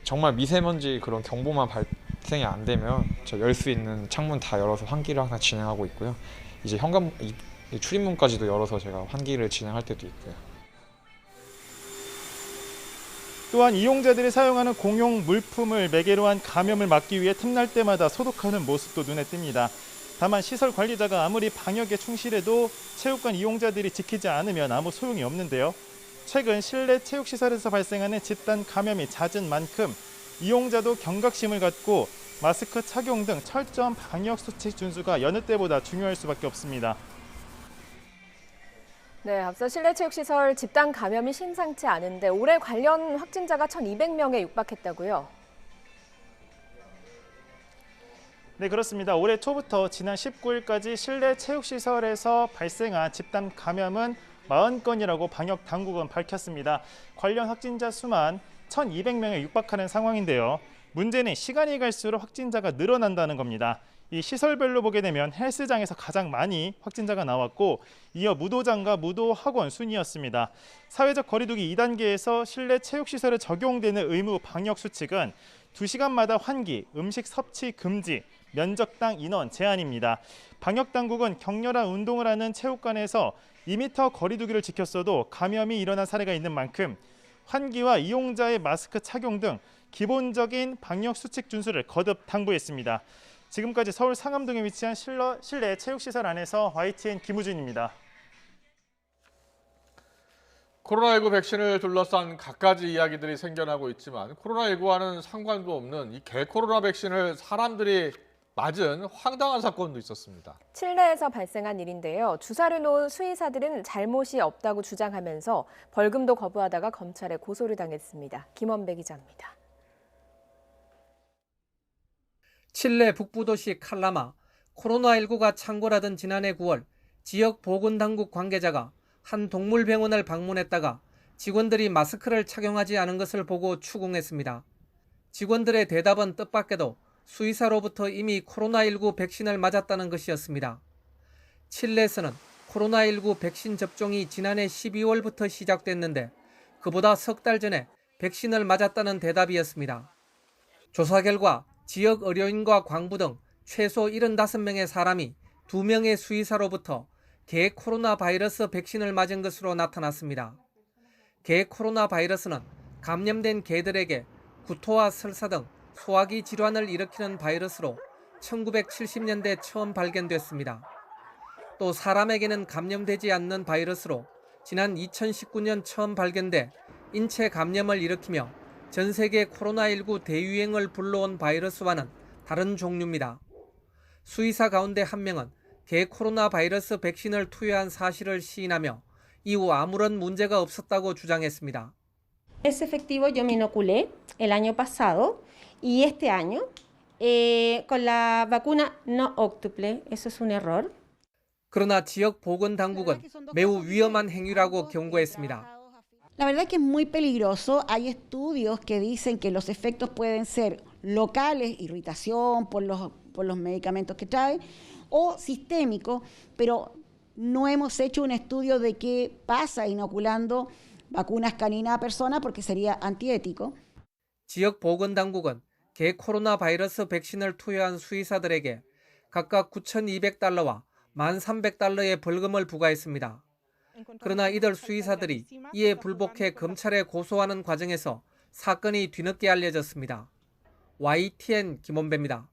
정말 미세먼지 그런 경보만 발생이 안 되면 저 열 수 있는 창문 다 열어서 환기를 항상 진행하고 있고요. 이제 현관 출입문까지도 열어서 제가 환기를 진행할 때도 있고요. 또한 이용자들이 사용하는 공용 물품을 매개로 한 감염을 막기 위해 틈날 때마다 소독하는 모습도 눈에 띕니다. 다만 시설 관리자가 아무리 방역에 충실해도 체육관 이용자들이 지키지 않으면 아무 소용이 없는데요. 최근 실내 체육시설에서 발생하는 집단 감염이 잦은 만큼 이용자도 경각심을 갖고 마스크 착용 등 철저한 방역 수칙 준수가 여느 때보다 중요할 수밖에 없습니다. 네, 앞서 실내체육시설 집단 감염이 심상치 않은데 올해 관련 확진자가 1,200명에 육박했다고요? 네, 그렇습니다. 올해 초부터 지난 19일까지 실내 체육시설에서 발생한 집단 감염은 40건이라고 방역 당국은 밝혔습니다. 관련 확진자 수만 1,200명에 육박하는 상황인데요. 문제는 시간이 갈수록 확진자가 늘어난다는 겁니다. 이 시설별로 보게 되면 헬스장에서 가장 많이 확진자가 나왔고 이어 무도장과 무도학원 순이었습니다. 사회적 거리두기 2단계에서 실내 체육시설에 적용되는 의무 방역 수칙은 2시간마다 환기, 음식 섭취 금지, 면적당 인원 제한입니다. 방역당국은 격렬한 운동을 하는 체육관에서 2m 거리두기를 지켰어도 감염이 일어난 사례가 있는 만큼 환기와 이용자의 마스크 착용 등 기본적인 방역 수칙 준수를 거듭 당부했습니다. 지금까지 서울 상암동에 위치한 실내 체육시설 안에서 YTN 김우준입니다. 코로나19 백신을 둘러싼 갖가지 이야기들이 생겨나고 있지만 코로나19와는 상관도 없는 이 개코로나 백신을 사람들이 맞은 황당한 사건도 있었습니다. 칠레에서 발생한 일인데요. 주사를 놓은 수의사들은 잘못이 없다고 주장하면서 벌금도 거부하다가 검찰에 고소를 당했습니다. 김원배 기자입니다. 칠레 북부도시 칼라마, 코로나19가 창궐하던 지난해 9월 지역 보건당국 관계자가 한 동물병원을 방문했다가 직원들이 마스크를 착용하지 않은 것을 보고 추궁했습니다. 직원들의 대답은 뜻밖에도 수의사로부터 이미 코로나19 백신을 맞았다는 것이었습니다. 칠레에서는 코로나19 백신 접종이 지난해 12월부터 시작됐는데 그보다 석 달 전에 백신을 맞았다는 대답이었습니다. 조사 결과 지역 의료인과 광부 등 최소 75명의 사람이 2명의 수의사로부터 개 코로나 바이러스 백신을 맞은 것으로 나타났습니다. 개 코로나 바이러스는 감염된 개들에게 구토와 설사 등 소화기 질환을 일으키는 바이러스로 1970년대 처음 발견됐습니다. 또 사람에게는 감염되지 않는 바이러스로 지난 2019년 처음 발견돼 인체 감염을 일으키며 전 세계 코로나19 대유행을 불러온 바이러스와는 다른 종류입니다. 수의사 가운데 한 명은 개 코로나 바이러스 백신을 투여한 사실을 시인하며 이후 아무런 문제가 없었다고 주장했습니다. Es efectivo, yo me inoculé el año pasado y este año con la vacuna no óctuple. Eso es un error. 그러나 지역 보건당국은 매우 위험한 행위라고 경고했습니다. La verdad que es muy peligroso. Hay estudios que dicen que los efectos pueden ser locales, irritación por los medicamentos que trae, o sistémicos, pero no hemos hecho un estudio de qué pasa inoculando vacunas caninas a personas porque sería antiético. 지역 보건당국은 개 코로나 바이러스 백신을 투여한 수의사들에게 각각 9,200달러와 1,300달러의 벌금을 부과했습니다. 그러나 이들 수의사들이 이에 불복해 검찰에 고소하는 과정에서 사건이 뒤늦게 알려졌습니다. YTN 김원배입니다.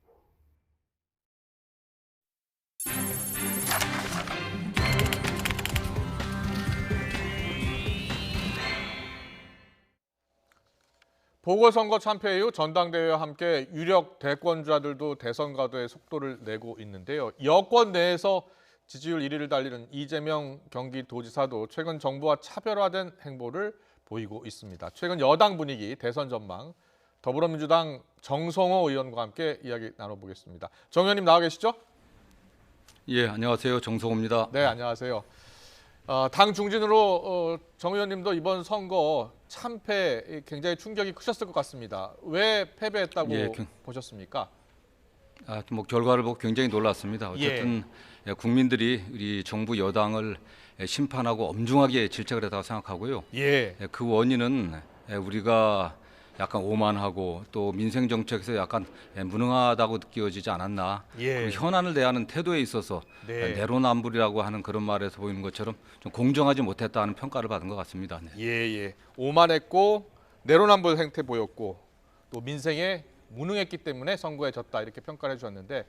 보궐선거 참패 이후 전당대회와 함께 유력 대권주자들도 대선 가도에 속도를 내고 있는데요. 여권 내에서 지지율 1위를 달리는 이재명 경기도지사도 최근 정부와 차별화된 행보를 보이고 있습니다. 최근 여당 분위기, 대선 전망, 더불어민주당 정성호 의원과 함께 이야기 나눠보겠습니다. 정 의원님 나와 계시죠? 예, 안녕하세요. 정성호입니다. 네, 안녕하세요. 당 중진으로 정 의원님도 이번 선거 참패 굉장히 충격이 크셨을 것 같습니다. 왜 패배했다고 보셨습니까? 뭐 결과를 보고 굉장히 놀랐습니다. 어쨌든 국민들이 우리 정부 여당을 심판하고 엄중하게 질책을 했다고 생각하고요. 그 원인은 우리가 약간 오만하고 또 민생 정책에서 약간 무능하다고 느껴지지 않았나. 그 현안을 대하는 태도에 있어서 내로남불이라고 하는 그런 말에서 보이는 것처럼 좀 공정하지 못했다는 평가를 받은 것 같습니다. 오만했고 내로남불 행태 보였고 또 민생에 무능했기 때문에 선거에 졌다 이렇게 평가를 해주셨는데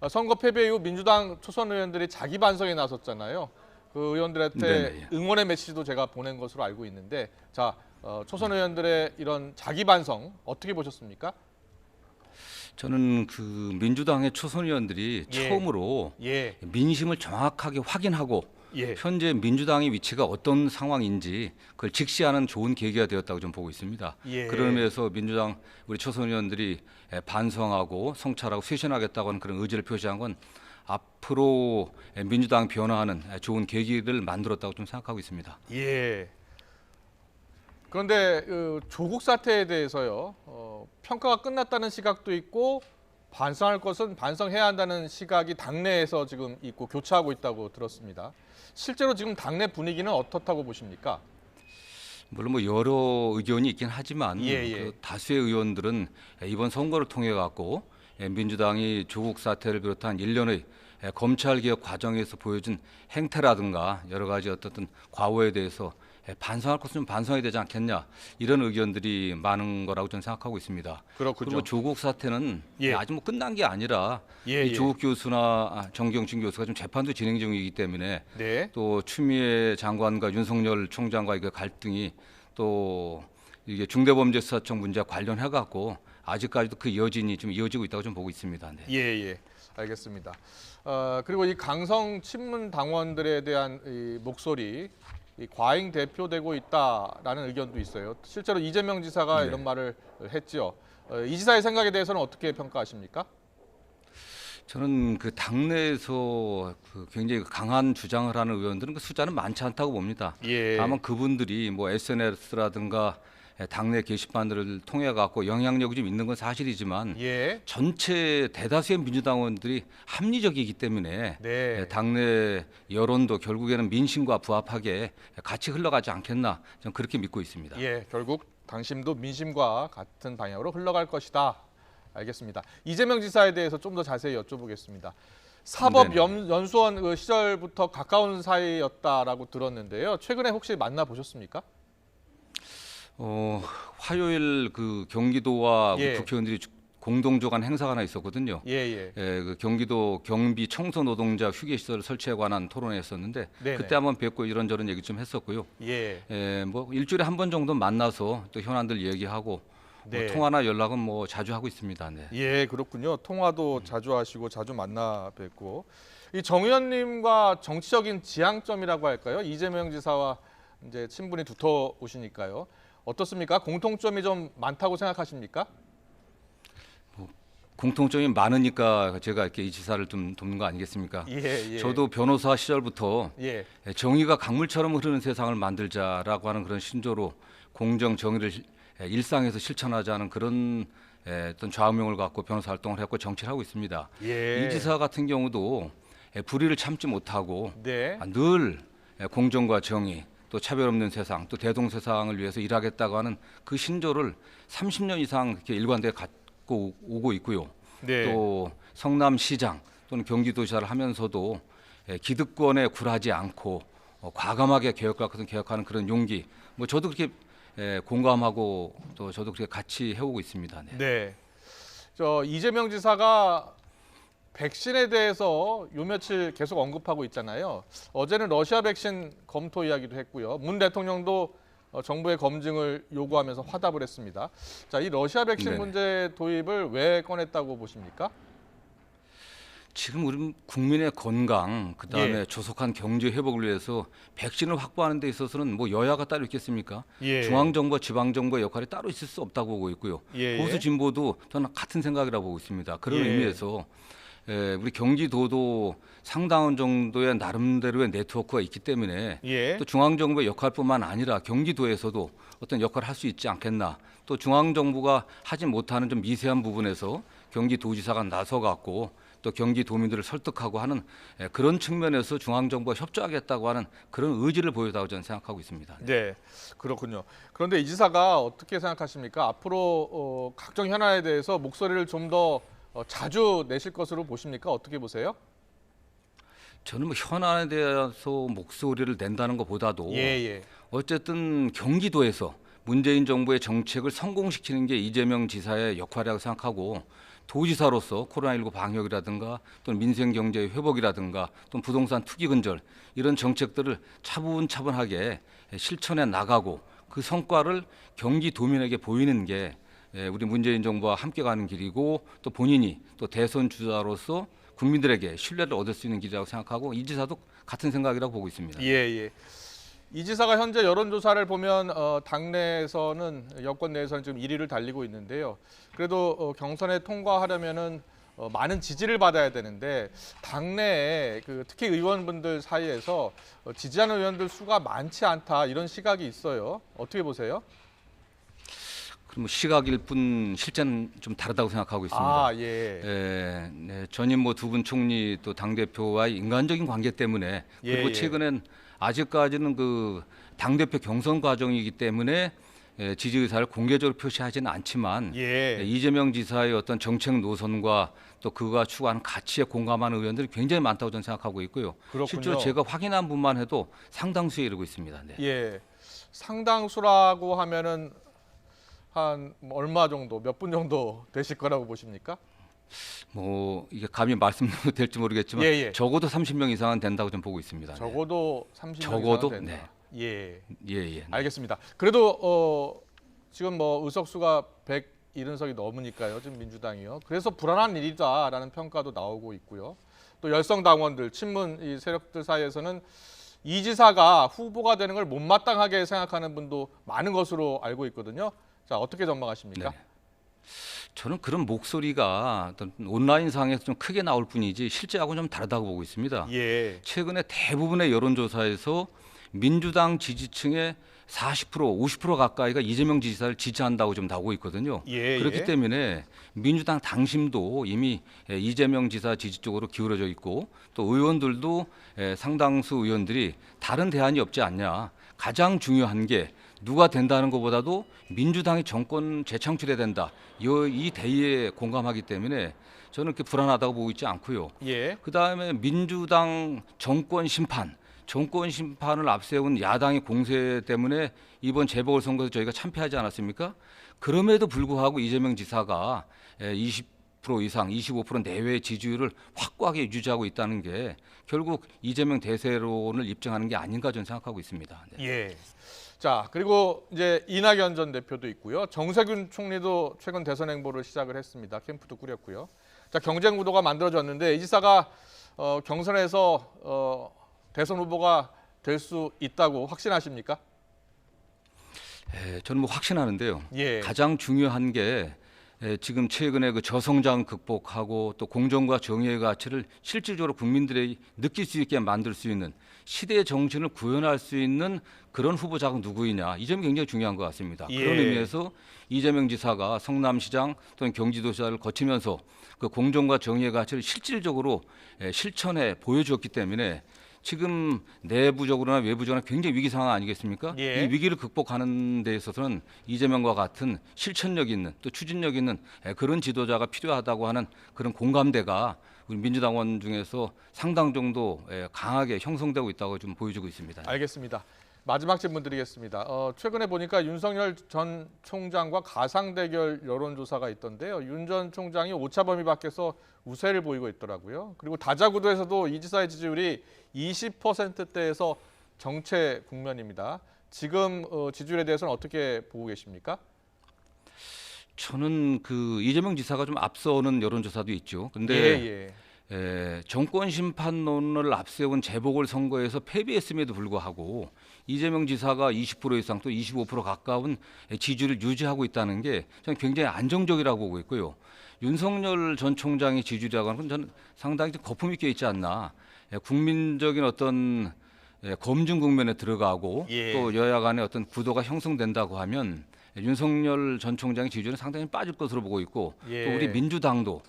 선거 패배 이후 민주당 초선 의원들이 자기 반성에 나섰잖아요. 그 의원들한테 응원의 메시지도 제가 보낸 것으로 알고 있는데 자 초선 의원들의 이런 자기 반성 어떻게 보셨습니까? 저는 그 민주당의 초선 의원들이 처음으로 민심을 정확하게 확인하고 현재 민주당의 위치가 어떤 상황인지 그걸 직시하는 좋은 계기가 되었다고 좀 보고 있습니다. 그런 의미에서 민주당 우리 초선 의원들이 반성하고 성찰하고 쇄신하겠다고 하는 그런 의지를 표시한 건 앞으로 민주당 변화하는 좋은 계기를 만들었다고 좀 생각하고 있습니다. 예. 그런데 조국 사태에 대해서요. 평가가 끝났다는 시각도 있고 반성할 것은 반성해야 한다는 시각이 당내에서 지금 있고 교차하고 있다고 들었습니다. 실제로 지금 당내 분위기는 어떻다고 보십니까? 물론 뭐 여러 의견이 있긴 하지만 그 다수의 의원들은 이번 선거를 통해 갖고 민주당이 조국 사태를 비롯한 일련의 검찰개혁 과정에서 보여준 행태라든가 여러 가지 어떤 과오에 대해서 반성할 것은 좀 반성해야 되지 않겠냐 이런 의견들이 많은 거라고 저는 생각하고 있습니다. 그렇군요. 그리고 조국 사태는 아직 뭐 끝난 게 아니라 이 조국 교수나 정경심 교수가 좀 재판도 진행 중이기 때문에 또 추미애 장관과 윤석열 총장과의 그 갈등이 또 이게 중대범죄수사청 문제와 관련해 갖고 아직까지도 그 여진이 좀 이어지고 있다고 좀 보고 있습니다. 예, 알겠습니다. 그리고 이 강성 친문 당원들에 대한 이 목소리 과잉 대표되고 있다라는 의견도 있어요. 실제로 이재명 지사가 이런 말을 했죠. 이 지사의 생각에 대해서는 어떻게 평가하십니까? 저는 그 당내에서 굉장히 강한 주장을 하는 의원들은 그 숫자는 많지 않다고 봅니다. 다만 그분들이 뭐 SNS라든가 당내 게시판들을 통해 갖고 영향력이 좀 있는 건 사실이지만 전체 대다수의 민주당원들이 합리적이기 때문에 당내 여론도 결국에는 민심과 부합하게 같이 흘러가지 않겠나 저는 그렇게 믿고 있습니다. 결국 당심도 민심과 같은 방향으로 흘러갈 것이다. 알겠습니다. 이재명 지사에 대해서 좀 더 자세히 여쭤보겠습니다. 사법연수원 시절부터 가까운 사이였다라고 들었는데요. 최근에 혹시 만나보셨습니까? 화요일 그 경기도와 국회의원들이 공동 주관 행사가 하나 있었거든요. 그 경기도 경비 청소 노동자 휴게 시설 설치에 관한 토론회였었는데 그때 한번 뵙고 이런저런 얘기 좀 했었고요. 뭐 일주일에 한 번 정도 만나서 또 현안들 얘기하고 뭐 통화나 연락은 뭐 자주 하고 있습니다. 그렇군요. 통화도 자주 하시고 자주 만나 뵙고 이 정 의원님과 정치적인 지향점이라고 할까요? 이재명 지사와 이제 친분이 두터우시니까요. 어떻습니까? 공통점이 좀 많다고 생각하십니까? 공통점이 많으니까 제가 이렇게 이 지사를 좀 돕는 거 아니겠습니까? 저도 변호사 시절부터 정의가 강물처럼 흐르는 세상을 만들자라고 하는 그런 신조로 공정 정의를 일상에서 실천하자는 그런 어떤 좌우명을 갖고 변호사 활동을 했고 정치를 하고 있습니다. 이 지사 같은 경우도 불의를 참지 못하고 늘 공정과 정의 또 차별 없는 세상, 또 대동 세상을 위해서 일하겠다고 하는 그 신조를 30년 이상 이렇게 일관되게 갖고 오고 있고요. 또 성남시장 또는 경기도지사를 하면서도 기득권에 굴하지 않고 과감하게 개혁하는 그런 용기. 뭐 저도 그렇게 공감하고 또 저도 그렇게 같이 해오고 있습니다. 저 이재명 지사가 백신에 대해서 요 며칠 계속 언급하고 있잖아요. 어제는 러시아 백신 검토 이야기도 했고요. 문 대통령도 정부의 검증을 요구하면서 화답을 했습니다. 자, 이 러시아 백신 문제 도입을 왜 꺼냈다고 보십니까? 지금 우리 국민의 건강, 그다음에 조속한 경제 회복을 위해서 백신을 확보하는 데 있어서는 뭐 여야가 따로 있겠습니까? 중앙정부와 지방정부의 역할이 따로 있을 수 없다고 보고 있고요. 보수 진보도 저는 같은 생각이라고 보고 있습니다. 그런 의미에서 우리 경기도도 상당한 정도의 나름대로의 네트워크가 있기 때문에 또 중앙정부의 역할뿐만 아니라 경기도에서도 어떤 역할을 할 수 있지 않겠나. 또 중앙정부가 하지 못하는 좀 미세한 부분에서 경기도지사가 나서갖고 또 경기도민들을 설득하고 하는 그런 측면에서 중앙정부가 협조하겠다고 하는 그런 의지를 보였다고 저는 생각하고 있습니다. 그렇군요. 그런데 이 지사가 어떻게 생각하십니까? 앞으로 각종 현안에 대해서 목소리를 좀 더 자주 내실 것으로 보십니까? 어떻게 보세요? 저는 뭐 현안에 대해서 목소리를 낸다는 것보다도 어쨌든 경기도에서 문재인 정부의 정책을 성공시키는 게 이재명 지사의 역할이라고 생각하고 도지사로서 코로나19 방역이라든가 또는 민생 경제 회복이라든가 또는 부동산 투기 근절 이런 정책들을 차분차분하게 실천해 나가고 그 성과를 경기도민에게 보이는 게 우리 문재인 정부와 함께 가는 길이고 또 본인이 또 대선 주자로서 국민들에게 신뢰를 얻을 수 있는 길이라고 생각하고 이 지사도 같은 생각이라고 보고 있습니다. 예. 이 지사가 현재 여론조사를 보면 당내에서는 여권 내에서는 지금 1위를 달리고 있는데요. 그래도 경선에 통과하려면은 많은 지지를 받아야 되는데 당내에 특히 의원분들 사이에서 지지하는 의원들 수가 많지 않다 이런 시각이 있어요. 어떻게 보세요? 그럼 시각일 뿐 실제는 좀 다르다고 생각하고 있습니다. 전임 두 분 총리 또 당 대표와의 인간적인 관계 때문에 그리고 최근엔 아직까지는 당 대표 경선 과정이기 때문에 지지 의사를 공개적으로 표시하지는 않지만 이재명 지사의 어떤 정책 노선과 또 그가 추구하는 가치에 공감하는 의원들이 굉장히 많다고 저는 생각하고 있고요. 그렇군요. 실제로 제가 확인한 분만 해도 상당수에 이르고 있습니다. 네. 상당수라고 하면은 한 얼마 정도, 몇 분 정도 되실 거라고 보십니까? 이게 감히 말씀드려도 될지 모르겠지만 적어도 30명 이상은 된다고 좀 보고 있습니다. 적어도 30명 적어도 이상은 된다. 네. 알겠습니다. 그래도 지금 의석수가 170석이 넘으니까요. 지금 민주당이요. 그래서 불안한 일이다라는 평가도 나오고 있고요. 또 열성 당원들, 친문 이 세력들 사이에서는 이 지사가 후보가 되는 걸 못마땅하게 생각하는 분도 많은 것으로 알고 있거든요. 자, 어떻게 전망하십니까? 저는 그런 목소리가 어떤 온라인상에서 좀 크게 나올 뿐이지 실제하고는 좀 다르다고 보고 있습니다. 최근에 대부분의 여론조사에서 민주당 지지층의 40%, 50% 가까이가 이재명 지사를 지지한다고 좀 나오고 있거든요. 그렇기 때문에 민주당 당심도 이미 이재명 지사 지지 쪽으로 기울어져 있고 또 의원들도 상당수 의원들이 다른 대안이 없지 않냐. 가장 중요한 게 누가 된다는 것보다도 민주당이 정권 재창출해야 된다. 이 대의에 공감하기 때문에 저는 그렇게 불안하다고 보고 있지 않고요. 그다음에 민주당 정권 심판을 앞세운 야당의 공세 때문에 이번 재보궐선거에서 저희가 참패하지 않았습니까? 그럼에도 불구하고 이재명 지사가 20% 이상, 25% 내외의 지지율을 확고하게 유지하고 있다는 게 결국 이재명 대세론을 입증하는 게 아닌가 저는 생각하고 있습니다. 자, 그리고 이제 이낙연 전 대표도 있고요. 정세균 총리도 최근 대선 행보를 시작을 했습니다. 캠프도 꾸렸고요. 자, 경쟁 구도가 만들어졌는데 이 지사가 경선에서 대선 후보가 될 수 있다고 확신하십니까? 저는 확신하는데요. 가장 중요한 게 지금 최근에 저성장 극복하고 또 공정과 정의의 가치를 실질적으로 국민들이 느낄 수 있게 만들 수 있는 시대의 정신을 구현할 수 있는 그런 후보자가 누구이냐. 이 점이 굉장히 중요한 것 같습니다. 그런 의미에서 이재명 지사가 성남시장 또는 경기도지사를 거치면서 그 공정과 정의의 가치를 실질적으로 실천해 보여주었기 때문에 지금 내부적으로나 외부적으로나 굉장히 위기 상황 아니겠습니까? 이 위기를 극복하는 데 있어서는 이재명과 같은 실천력 있는 또 추진력 있는 그런 지도자가 필요하다고 하는 그런 공감대가 우리 민주당원 중에서 상당 정도 강하게 형성되고 있다고 좀 보여주고 있습니다. 알겠습니다. 마지막 질문 드리겠습니다. 최근에 보니까 윤석열 전 총장과 가상 대결 여론조사가 있던데요. 윤 전 총장이 오차범위 밖에서 우세를 보이고 있더라고요. 그리고 다자구도에서도 이 지사의 지지율이 20%대에서 정체 국면입니다. 지금 지지율에 대해서는 어떻게 보고 계십니까? 저는 이재명 지사가 좀 앞서오는 여론조사도 있죠. 근데 정권 심판론을 앞세운 재보궐선거에서 패배했음에도 불구하고 이재명 지사가 20% 이상 또 25% 가까운 지지율을 유지하고 있다는 게 저는 굉장히 안정적이라고 보고 있고요. 윤석열 전 총장의 지지율이라고 하는 건 저는 상당히 거품이 껴 있지 않나. 국민적인 어떤 검증 국면에 들어가고 또 여야 간의 어떤 구도가 형성된다고 하면 윤석열 전 총장의 지지율은 상당히 빠질 것으로 보고 있고 또 우리 민주당도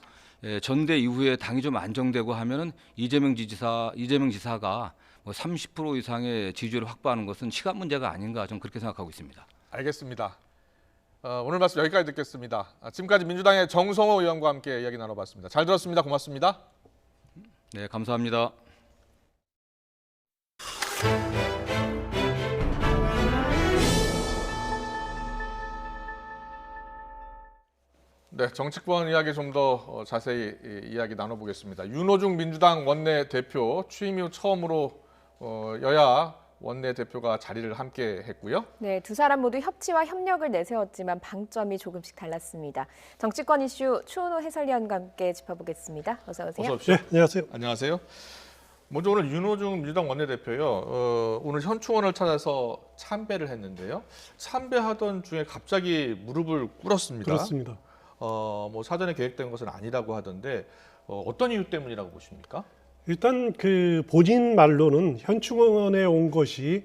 전대 이후에 당이 좀 안정되고 하면은 이재명 지사가 30% 이상의 지지율을 확보하는 것은 시간 문제가 아닌가 좀 그렇게 생각하고 있습니다. 알겠습니다. 오늘 말씀 여기까지 듣겠습니다. 지금까지 민주당의 정성호 의원과 함께 이야기 나눠봤습니다. 잘 들었습니다. 고맙습니다. 네, 감사합니다. 네, 정치권 이야기 좀 더 자세히 이야기 나눠보겠습니다. 윤호중 민주당 원내대표 취임 이후 처음으로 여야 원내대표가 자리를 함께 했고요. 네, 두 사람 모두 협치와 협력을 내세웠지만 방점이 조금씩 달랐습니다. 정치권 이슈 추은호 해설위원과 함께 짚어보겠습니다. 어서 오세요. 어서 오십시오. 네, 안녕하세요. 안녕하세요. 먼저 오늘 윤호중 민주당 원내대표요. 오늘 현충원을 찾아서 참배를 했는데요. 참배하던 중에 갑자기 무릎을 꿇었습니다. 그렇습니다. 뭐 사전에 계획된 것은 아니라고 하던데 어떤 이유 때문이라고 보십니까? 일단 그 본인 말로는 현충원에 온 것이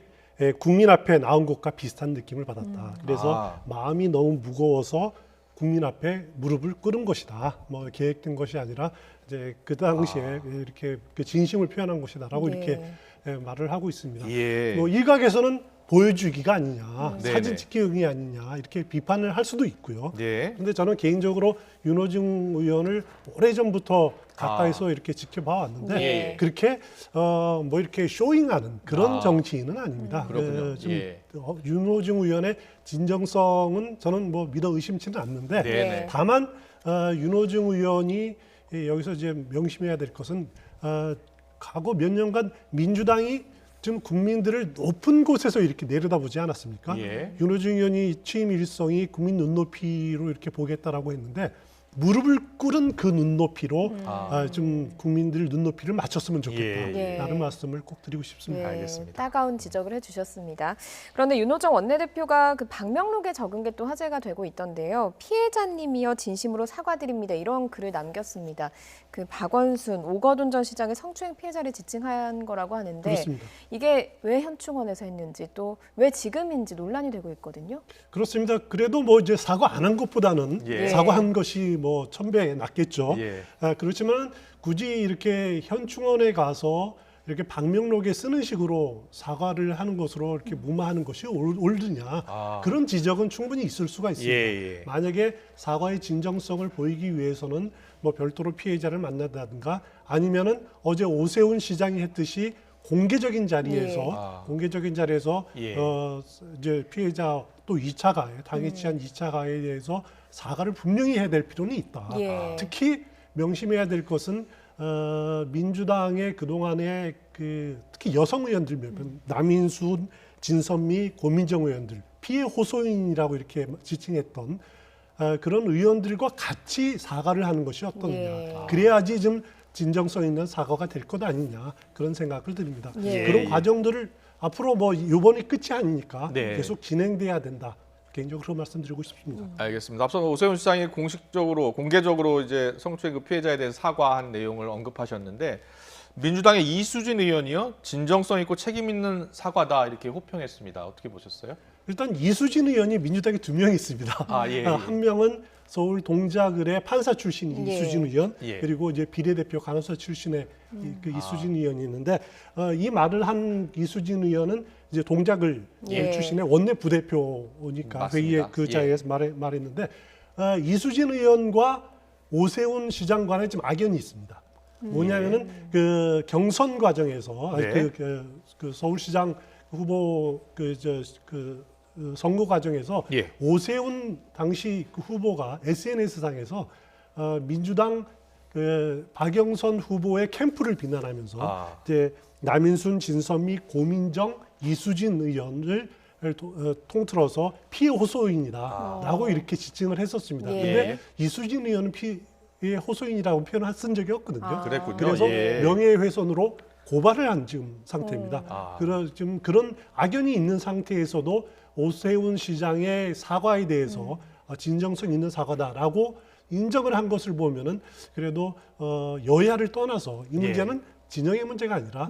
국민 앞에 나온 것과 비슷한 느낌을 받았다. 그래서 마음이 너무 무거워서 국민 앞에 무릎을 꿇은 것이다. 뭐 계획된 것이 아니라 이제 그 당시에 이렇게 그 진심을 표현한 것이다라고 네. 이렇게 말을 하고 있습니다. 예. 뭐 일각에서는 보여주기가 아니냐, 네네. 사진 찍기용이 아니냐 이렇게 비판을 할 수도 있고요. 예. 근데 저는 개인적으로 윤호중 의원을 오래전부터 가까이서 이렇게 지켜봐 왔는데 예. 그렇게 뭐 이렇게 쇼잉하는 그런 정치인은 아닙니다. 그렇군요. 좀 예. 윤호중 의원의 진정성은 저는 뭐 믿어 의심치는 않는데 네네. 다만 윤호중 의원이 여기서 이제 명심해야 될 것은 과거 몇 년간 민주당이 좀 국민들을 높은 곳에서 이렇게 내려다보지 않았습니까? 예. 윤호중 의원이 취임 일성이 국민 눈높이로 이렇게 보겠다라고 했는데 무릎을 꿇은 그 눈높이로 좀 국민들 눈높이를 맞췄으면 좋겠다라는 말씀을 꼭 드리고 싶습니다. 알겠습니다. 따가운 지적을 해주셨습니다. 그런데 윤호중 원내대표가 그 방명록에 적은 게 또 화제가 되고 있던데요. 피해자님이여 진심으로 사과드립니다. 이런 글을 남겼습니다. 그 박원순, 오거돈 전 시장의 성추행 피해자를 지칭한 거라고 하는데 그렇습니다. 이게 왜 현충원에서 했는지 또 왜 지금인지 논란이 되고 있거든요. 그렇습니다. 그래도 뭐 이제 사과 안 한 것보다는 사과한 것이 뭐 1000배 낫겠죠. 그렇지만 굳이 이렇게 현충원에 가서 이렇게 방명록에 쓰는 식으로 사과를 하는 것으로 이렇게 무마하는 것이 옳으냐 그런 지적은 충분히 있을 수가 있습니다. 만약에 사과의 진정성을 보이기 위해서는 뭐 별도로 피해자를 만난다든가 아니면은 어제 오세훈 시장이 했듯이 공개적인 자리에서 이제 피해자 또 2차 가해 당해 취한 2차 가해에 대해서 사과를 분명히 해야 될 필요는 있다. 특히 명심해야 될 것은 민주당의 그동안의 그 특히 여성 의원들 남인순, 진선미, 고민정 의원들 피해 호소인이라고 이렇게 지칭했던 그런 의원들과 같이 사과를 하는 것이 어떠느냐. 그래야지 좀 진정성 있는 사과가 될 것 아니냐 그런 생각을 드립니다. 그런 과정들을 앞으로 뭐 이번이 끝이 아니니까 계속 진행돼야 된다. 개인적으로 말씀드리고 싶습니다. 알겠습니다. 앞서 오세훈 시장이 공개적으로 이제 성추행 그 피해자에 대해서 사과한 내용을 언급하셨는데 민주당의 이수진 의원이요 진정성 있고 책임 있는 사과다 이렇게 호평했습니다. 어떻게 보셨어요? 일단 이수진 의원이 민주당에 2명 있습니다. 한 명은 서울 동작을의 판사 출신 이수진 의원 그리고 이제 비례대표 간호사 출신의 그 이수진 의원이 있는데 이 말을 한 이수진 의원은 이제 동작을 출신의 원내 부대표니까 회의에 그 자리에서 말했는데 이수진 의원과 오세훈 시장 간에 좀 악연이 있습니다. 뭐냐면은 그 경선 과정에서 그 서울시장 후보 선거 과정에서 오세훈 당시 그 후보가 SNS상에서 민주당 그 박영선 후보의 캠프를 비난하면서 이제 남인순, 진선미, 고민정, 이수진 의원을 통틀어서 피해 호소인이다라고 이렇게 지칭을 했었습니다. 그런데 이수진 의원은 피해 호소인이라고 표현을 쓴 적이 없거든요. 그래서 명예훼손으로 고발을 한 지금 상태입니다. 지금 그런 악연이 있는 상태에서도 오세훈 시장의 사과에 대해서 진정성 있는 사과다라고 인정을 한 것을 보면은 그래도 여야를 떠나서 이 문제는 진영의 문제가 아니라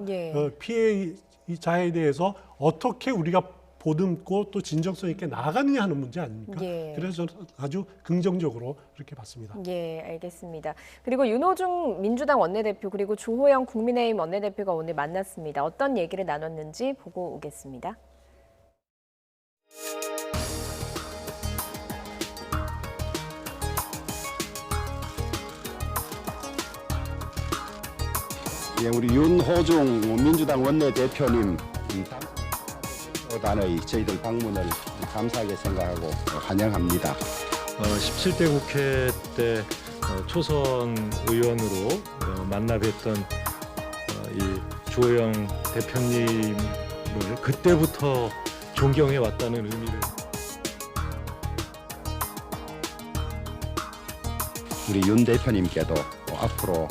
피해자에 대해서 어떻게 우리가 보듬고 또 진정성 있게 나아가느냐 하는 문제 아닙니까? 그래서 저는 아주 긍정적으로 이렇게 봤습니다. 알겠습니다. 그리고 윤호중 민주당 원내대표 그리고 주호영 국민의힘 원내대표가 오늘 만났습니다. 어떤 얘기를 나눴는지 보고 오겠습니다. 우리 윤호중 민주당 원내대표님 단의 저희들 방문을 감사하게 생각하고 환영합니다. 17대 국회 때 초선 의원으로 만나 뵀던 이 주호영 대표님의 그때부터 존경해 왔다는 의미를. 우리 윤 대표님께도 앞으로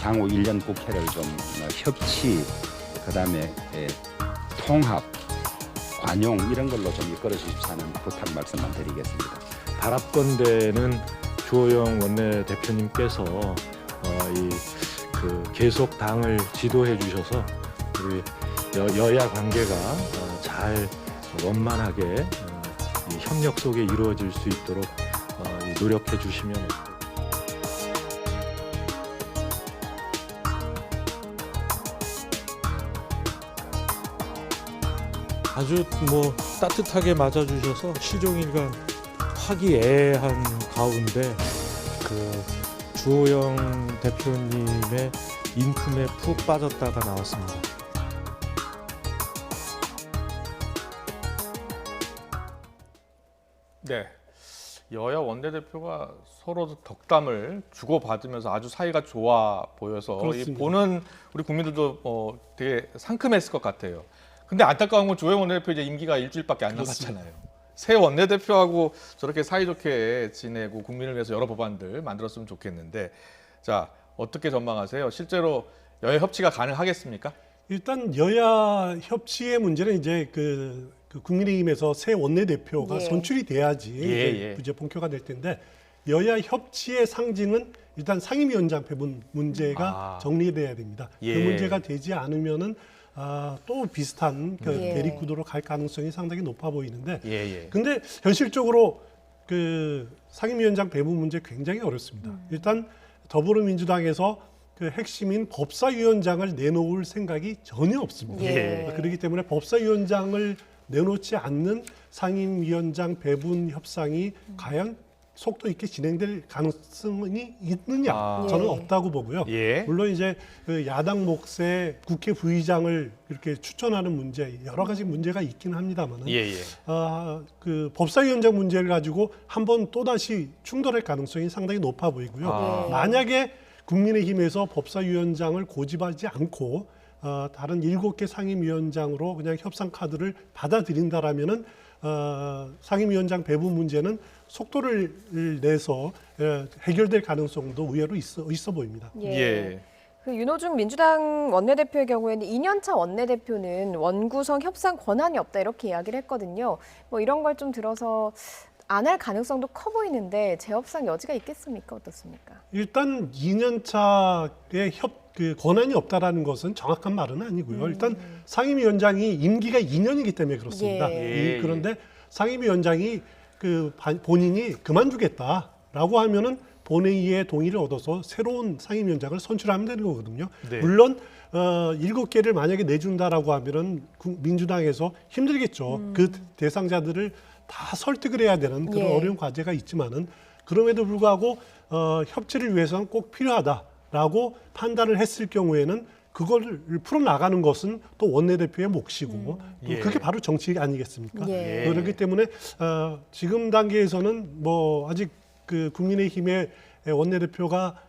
향후 1년 국회를 좀 협치, 그다음에 통합, 관용 이런 걸로 좀 이끌어 주십사는 부탁 말씀만 드리겠습니다. 바랍건대는 주호영 원내대표님께서 계속 당을 지도해 주셔서 우리 여야 관계가 잘 원만하게 이 협력 속에 이루어질 수 있도록 노력해 주시면. 아주 따뜻하게 맞아주셔서 시종일관 화기애애한 가운데 주호영 대표님의 인품에 푹 빠졌다가 나왔습니다. 네, 여야 원내대표가 서로 덕담을 주고받으면서 아주 사이가 좋아 보여서 보는 우리 국민들도 되게 상큼했을 것 같아요. 근데 안타까운 건 주호영 원내대표 이제 임기가 일주일밖에 안 남았잖아요. 새 원내대표하고 저렇게 사이좋게 지내고 국민을 위해서 여러 법안들 만들었으면 좋겠는데, 자, 어떻게 전망하세요? 실제로 여야 협치가 가능하겠습니까? 일단 여야 협치의 문제는 이제 그 국민의힘에서 새 원내대표가 선출이 돼야지 이제 본격화 될 텐데, 여야 협치의 상징은 일단 상임위원장 배분 문제가 정리돼야 됩니다. 그 문제가 되지 않으면은 또 비슷한 대립 구도로 갈 가능성이 상당히 높아 보이는데, 근데 현실적으로 그 상임위원장 배분 문제 굉장히 어렵습니다. 일단 더불어민주당에서 그 핵심인 법사위원장을 내놓을 생각이 전혀 없습니다. 그렇기 때문에 법사위원장을 내놓지 않는 상임위원장 배분 협상이 과연 속도 있게 진행될 가능성이 있느냐? 저는 없다고 보고요. 물론 이제 그 야당 몫의 국회 부의장을 이렇게 추천하는 문제, 여러 가지 문제가 있긴 합니다만은 그 법사위원장 문제를 가지고 한번 또 다시 충돌할 가능성이 상당히 높아 보이고요. 만약에 국민의힘에서 법사위원장을 고집하지 않고 다른 7개 상임위원장으로 그냥 협상 카드를 받아들인다라면은 상임위원장 배분 문제는 속도를 내서 해결될 가능성도 의외로 있어 보입니다. 그 윤호중 민주당 원내대표의 경우에는 2년차 원내대표는 원구성 협상 권한이 없다 이렇게 이야기를 했거든요. 이런 걸 좀 들어서 안 할 가능성도 커 보이는데 재협상 여지가 있겠습니까? 어떻습니까? 일단 2년차의 그 권한이 없다라는 것은 정확한 말은 아니고요. 일단 상임위원장이 임기가 2년이기 때문에 그렇습니다. 그런데 상임위원장이 본인이 그만두겠다라고 하면은 본회의의 동의를 얻어서 새로운 상임위원장을 선출하면 되는 거거든요. 물론 7개를 만약에 내준다라고 하면은 민주당에서 힘들겠죠. 그 대상자들을 다 설득을 해야 되는 그런 어려운 과제가 있지만은, 그럼에도 불구하고 협치를 위해서는 꼭 필요하다라고 판단을 했을 경우에는 그걸 풀어나가는 것은 또 원내대표의 몫이고 그게 바로 정치 아니겠습니까? 그렇기 때문에 지금 단계에서는 아직 그 국민의힘의 원내대표가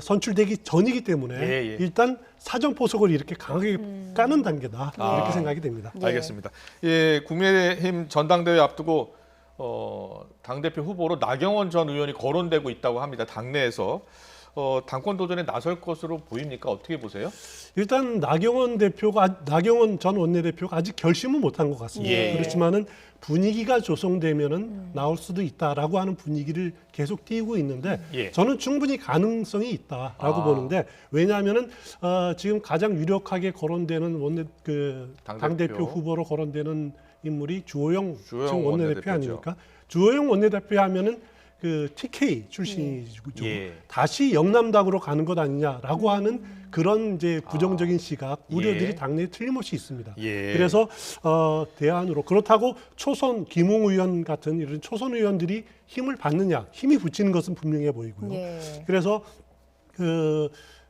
선출되기 전이기 때문에 일단 사전포석을 이렇게 강하게 까는 단계다 이렇게 생각이 됩니다. 알겠습니다. 국민의힘 전당대회 앞두고 당대표 후보로 나경원 전 의원이 거론되고 있다고 합니다. 당내에서. 당권 도전에 나설 것으로 보입니까? 어떻게 보세요? 일단 나경원 전 원내대표가 아직 결심은 못한 것 같습니다. 그렇지만은 분위기가 조성되면은 나올 수도 있다라고 하는 분위기를 계속 띄우고 있는데, 저는 충분히 가능성이 있다라고 보는데, 왜냐하면은 지금 가장 유력하게 거론되는 당대표 후보로 거론되는 인물이 주호영 원내대표 아닙니까? 주호영 원내대표 하면은 그 TK 출신이죠. 다시 영남당으로 가는 것 아니냐라고 하는 그런 이제 부정적인 시각, 우려들이 당내에 틀림없이 있습니다. 그래서 대안으로, 그렇다고 초선 김웅 의원 같은 이런 초선 의원들이 힘을 받느냐, 힘이 붙이는 것은 분명해 보이고요. 그래서 그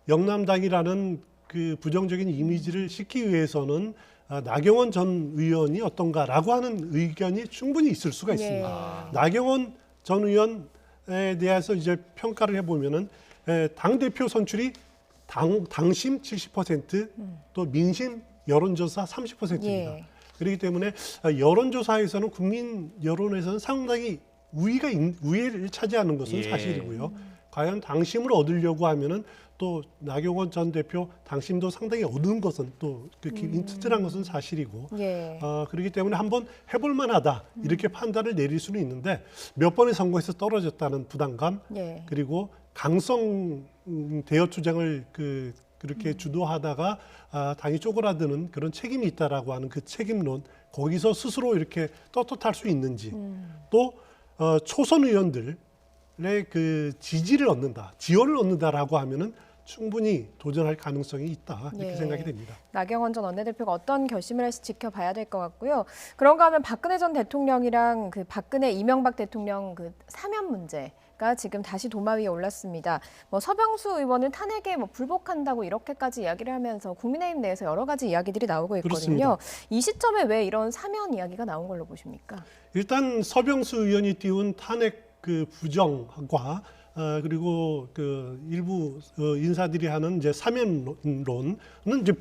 영남당이라는 그 부정적인 이미지를 싣기 위해서는 나경원 전 의원이 어떤가라고 하는 의견이 충분히 있을 수가 있습니다. 나경원 전 의원에 대해서 이제 평가를 해보면은 당 대표 선출이 당심 70%, 또 민심 여론조사 30%입니다. 예. 그렇기 때문에 여론조사에서는 국민 여론에서는 상당히 우위를 차지하는 것은 예. 사실이고요. 과연 당심을 얻으려고 하면은 또 나경원 전 대표 당심도 상당히 얻은 것은 또 튼튼한 것은 사실이고 예. 그렇기 때문에 한번 해볼 만하다 이렇게 판단을 내릴 수는 있는데 몇 번의 선거에서 떨어졌다는 부담감 예. 그리고 강성 대여 투쟁을 그렇게 주도하다가 당이 쪼그라드는 그런 책임이 있다라고 하는 그 책임론 거기서 스스로 이렇게 떳떳할 수 있는지 또 초선 의원들의 그 지지를 얻는다, 지원을 얻는다라고 하면은 충분히 도전할 가능성이 있다 이렇게 예. 생각이 됩니다. 나경원 전 원내대표가 어떤 결심을 할지 지켜봐야 될 것 같고요. 그런가 하면 박근혜 전 대통령이랑 그 박근혜 이명박 대통령 그 사면 문제가 지금 다시 도마 위에 올랐습니다. 뭐 서병수 의원은 탄핵에 뭐 불복한다고 이렇게까지 이야기를 하면서 국민의힘 내에서 여러 가지 이야기들이 나오고 있거든요. 그렇습니다. 이 시점에 왜 이런 사면 이야기가 나온 걸로 보십니까? 일단 서병수 의원이 띄운 탄핵 그 부정과 그리고 그 일부 인사들이 하는 이제 사면론은 이제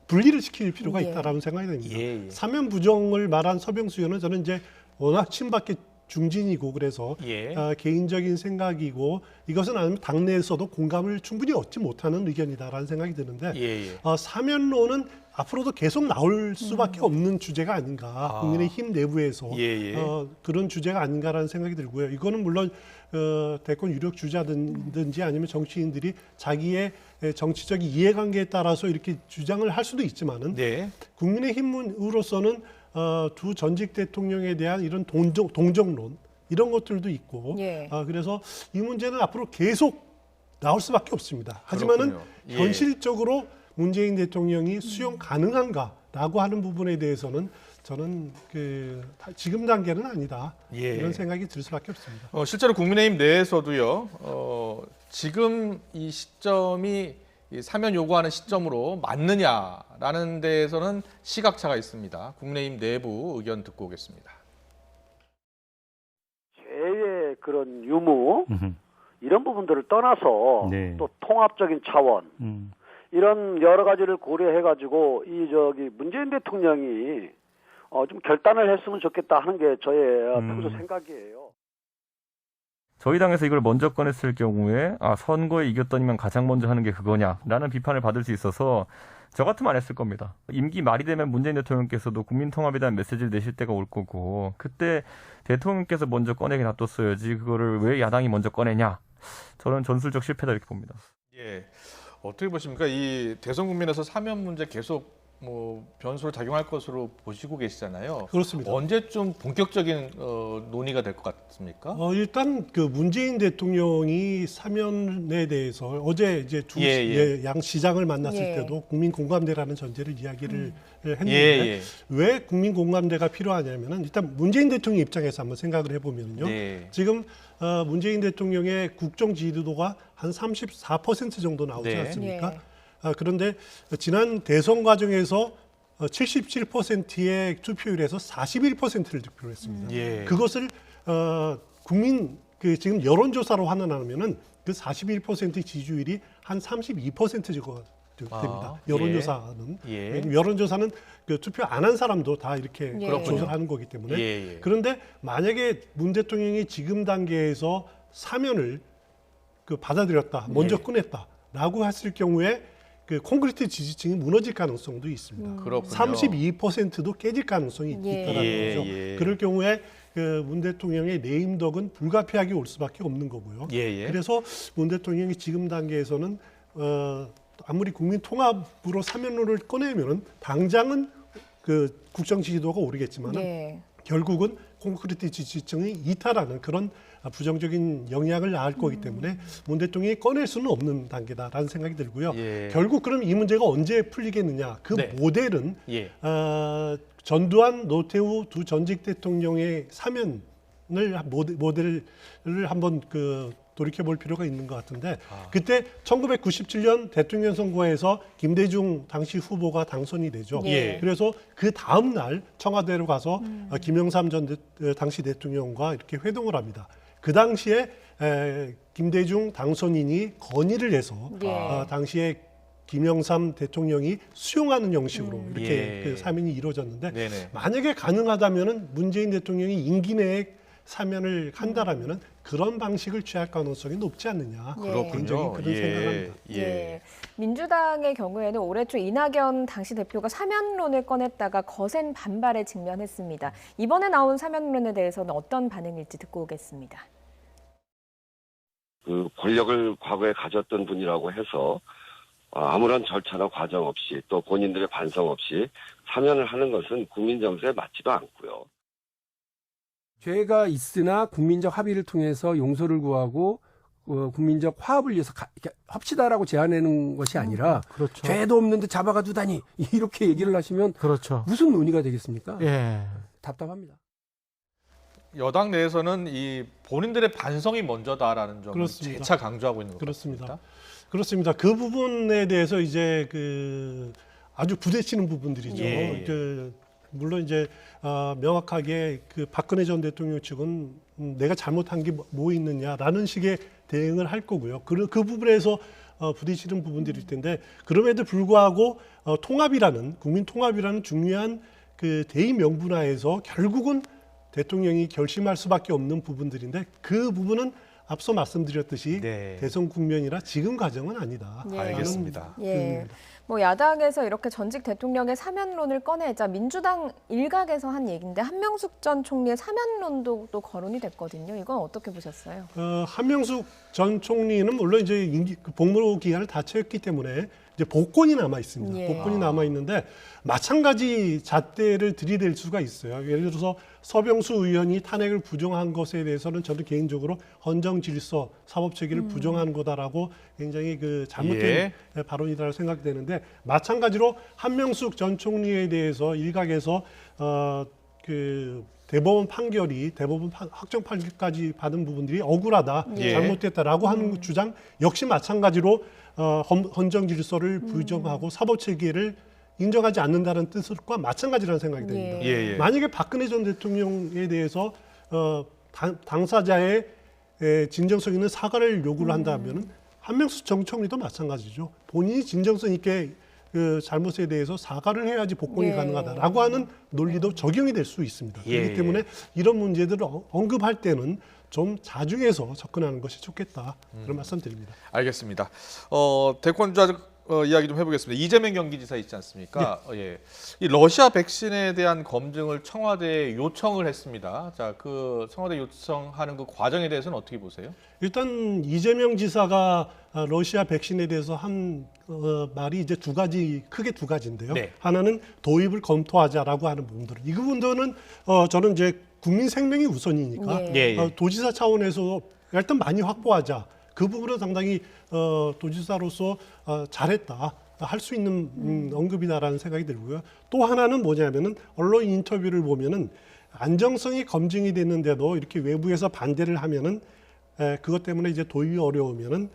분리를 시킬 필요가 예. 있다라는 생각이 듭니다. 예. 사면 부정을 말한 서병수 의원은 저는 이제 워낙 친박계 중진이고 그래서 예. 개인적인 생각이고 이것은 아니면 당내에서도 공감을 충분히 얻지 못하는 의견이다라는 생각이 드는데 예. 사면론은 앞으로도 계속 나올 수밖에 없는 주제가 아닌가 국민의힘 내부에서 예. 그런 주제가 아닌가라는 생각이 들고요. 이거는 물론 대권 유력 주자든지 아니면 정치인들이 자기의 정치적 이해관계에 따라서 이렇게 주장을 할 수도 있지만은 네. 국민의힘으로서는 두 전직 대통령에 대한 이런 동정론 이런 것들도 있고 예. 그래서 이 문제는 앞으로 계속 나올 수밖에 없습니다. 하지만은 그렇군요. 예. 현실적으로 문재인 대통령이 수용 가능한가라고 하는 부분에 대해서는 저는 지금 단계는 아니다 예. 이런 생각이 들 수밖에 없습니다. 실제로 국민의힘 내에서도요. 지금 이 시점이 이 사면 요구하는 시점으로 맞느냐라는 데에서는 시각차가 있습니다. 국민의힘 내부 의견 듣고 오겠습니다. 개의 그런 유무 이런 부분들을 떠나서 네. 또 통합적인 차원 이런 여러 가지를 고려해가지고 문재인 대통령이 좀 결단을 했으면 좋겠다 하는 게 저의 평소 생각이에요. 저희 당에서 이걸 먼저 꺼냈을 경우에 선거에 이겼더니만 가장 먼저 하는 게 그거냐라는 비판을 받을 수 있어서 저 같으면 안 했을 겁니다. 임기 말이 되면 문재인 대통령께서도 국민통합에 대한 메시지를 내실 때가 올 거고 그때 대통령께서 먼저 꺼내게 놔뒀어야지 그거를 왜 야당이 먼저 꺼내냐. 저는 전술적 실패다 이렇게 봅니다. 예. 어떻게 보십니까? 이 대선 국민에서 사면 문제 계속 변수로 작용할 것으로 보시고 계시잖아요. 그렇습니다. 언제쯤 본격적인 논의가 될 것 같습니까? 일단 문재인 대통령이 사면에 대해서 어제 이제 양 시장을 만났을 예. 때도 국민 공감대라는 전제를 이야기를 했는데 왜 국민 공감대가 필요하냐면은 일단 문재인 대통령 입장에서 한번 생각을 해보면요. 지금 문재인 대통령의 국정 지지도가 한 34% 정도 나오지 네. 않습니까? 그런데 지난 대선 과정에서 77%의 투표율에서 41%를 득표를 했습니다. 그것을 지금 여론조사로 환원하면은 그 41%의 지지율이 한 32% 정도가 됩니다. 여론조사는 여론조사는 그 투표 안 한 사람도 다 이렇게 조사하는 거기 때문에 그런데 만약에 문 대통령이 지금 단계에서 사면을 받아들였다, 먼저 꺼냈다라고 했을 경우에 그 콘크리트 지지층이 무너질 가능성도 있습니다. 32%도 깨질 가능성이 있다는 거죠. 그럴 경우에 문 대통령의 내임덕은 불가피하게 올 수밖에 없는 거고요. 그래서 문 대통령이 지금 단계에서는 아무리 국민 통합으로 사면론을 꺼내면은 당장은 그 국정 지지도가 오르겠지만은 결국은 콘크리트 지지층이 이탈하는 그런 부정적인 영향을 낳을 거기 때문에 문 대통령이 꺼낼 수는 없는 단계다라는 생각이 들고요. 결국 그럼 이 문제가 언제 풀리겠느냐? 그 모델은 전두환, 노태우 두 전직 대통령의 사면을 모델을 한번 돌이켜볼 필요가 있는 것 같은데 그때 1997년 대통령 선거에서 김대중 당시 후보가 당선이 되죠. 그래서 그 다음 날 청와대로 가서 김영삼 당시 대통령과 이렇게 회동을 합니다. 그 당시에 김대중 당선인이 건의를 해서 당시에 김영삼 대통령이 수용하는 형식으로 이렇게 그 사면이 이루어졌는데 네네. 만약에 가능하다면은 문재인 대통령이 임기 내에 사면을 한다라면은 그런 방식을 취할 가능성이 높지 않느냐. 굉장히 그런 생각합니다. 예. 민주당의 경우에는 올해 초 이낙연 당시 대표가 사면론을 꺼냈다가 거센 반발에 직면했습니다. 이번에 나온 사면론에 대해서는 어떤 반응일지 듣고 오겠습니다. 그 권력을 과거에 가졌던 분이라고 해서 아무런 절차나 과정 없이 또 본인들의 반성 없이 사면을 하는 것은 국민 정서에 맞지도 않고요. 죄가 있으나 국민적 합의를 통해서 용서를 구하고 국민적 화합을 위해서 합시다라고 제안하는 것이 아니라 그렇죠. 죄도 없는데 잡아가 두다니 이렇게 얘기를 하시면 그렇죠. 무슨 논의가 되겠습니까? 예. 답답합니다. 여당 내에서는 이 본인들의 반성이 먼저다라는 점을 그렇습니다. 재차 강조하고 있는 것 그렇습니다. 같습니다. 그렇습니다. 그 부분에 대해서 이제 그 아주 부대치는 부분들이죠. 물론 이제 명확하게 그 박근혜 전 대통령 측은 내가 잘못한 게 뭐 있느냐라는 식의 대응을 할 거고요. 그 부분에서 부딪히는 부분들일 텐데 그럼에도 불구하고 국민 통합이라는 중요한 그 대의 명분하에서 결국은 대통령이 결심할 수밖에 없는 부분들인데 그 부분은 앞서 말씀드렸듯이 대선 국면이라 지금 과정은 아니다. 알겠습니다. 뭐 야당에서 이렇게 전직 대통령의 사면론을 꺼내자 민주당 일각에서 한 얘기인데 한명숙 전 총리의 사면론도 또 거론이 됐거든요. 이건 어떻게 보셨어요? 한명숙 전 총리는 물론 이제 복무 기간을 다 채웠기 때문에 이제 복권이 남아 있습니다. 복권이 남아 있는데 마찬가지 잣대를 들이댈 수가 있어요. 예를 들어서 서병수 의원이 탄핵을 부정한 것에 대해서는 저도 개인적으로 헌정 질서, 사법 체계를 부정한 거다라고 굉장히 그 잘못된 발언이라고 생각되는데 마찬가지로 한명숙 전 총리에 대해서 일각에서 그 대법원 확정 판결까지 받은 부분들이 억울하다, 잘못됐다라고 하는 주장 역시 마찬가지로 헌정 질서를 부정하고 사법 체계를 인정하지 않는다는 뜻과 마찬가지라는 생각이 듭니다. 만약에 박근혜 전 대통령에 대해서 당사자의 진정성 있는 사과를 요구를 한다면 한명숙 전 총리도 마찬가지죠. 본인이 진정성 있게 그 잘못에 대해서 사과를 해야지 복권이 가능하다라고 하는 논리도 적용이 될 수 있습니다. 그렇기 때문에 이런 문제들을 언급할 때는 좀 자중해서 접근하는 것이 좋겠다. 그런 말씀드립니다. 알겠습니다. 대권자 이야기 좀 해보겠습니다. 이재명 경기지사 있지 않습니까? 이 러시아 백신에 대한 검증을 청와대에 요청을 했습니다. 자, 그 청와대 요청하는 그 과정에 대해서는 어떻게 보세요? 일단 이재명 지사가 러시아 백신에 대해서 한 말이 이제 크게 두 가지인데요. 하나는 도입을 검토하자라고 하는 부분들. 이 부분들은 저는 이제 국민 생명이 우선이니까 도지사 차원에서 일단 많이 확보하자. 그 부분은 상당히 도지사로서 잘했다. 할 수 있는 언급이다라는 생각이 들고요. 또 하나는 뭐냐면은 언론 인터뷰를 보면은 안정성이 검증이 됐는데도 이렇게 외부에서 반대를 하면은 그것 때문에 이제 도입이 어려우면은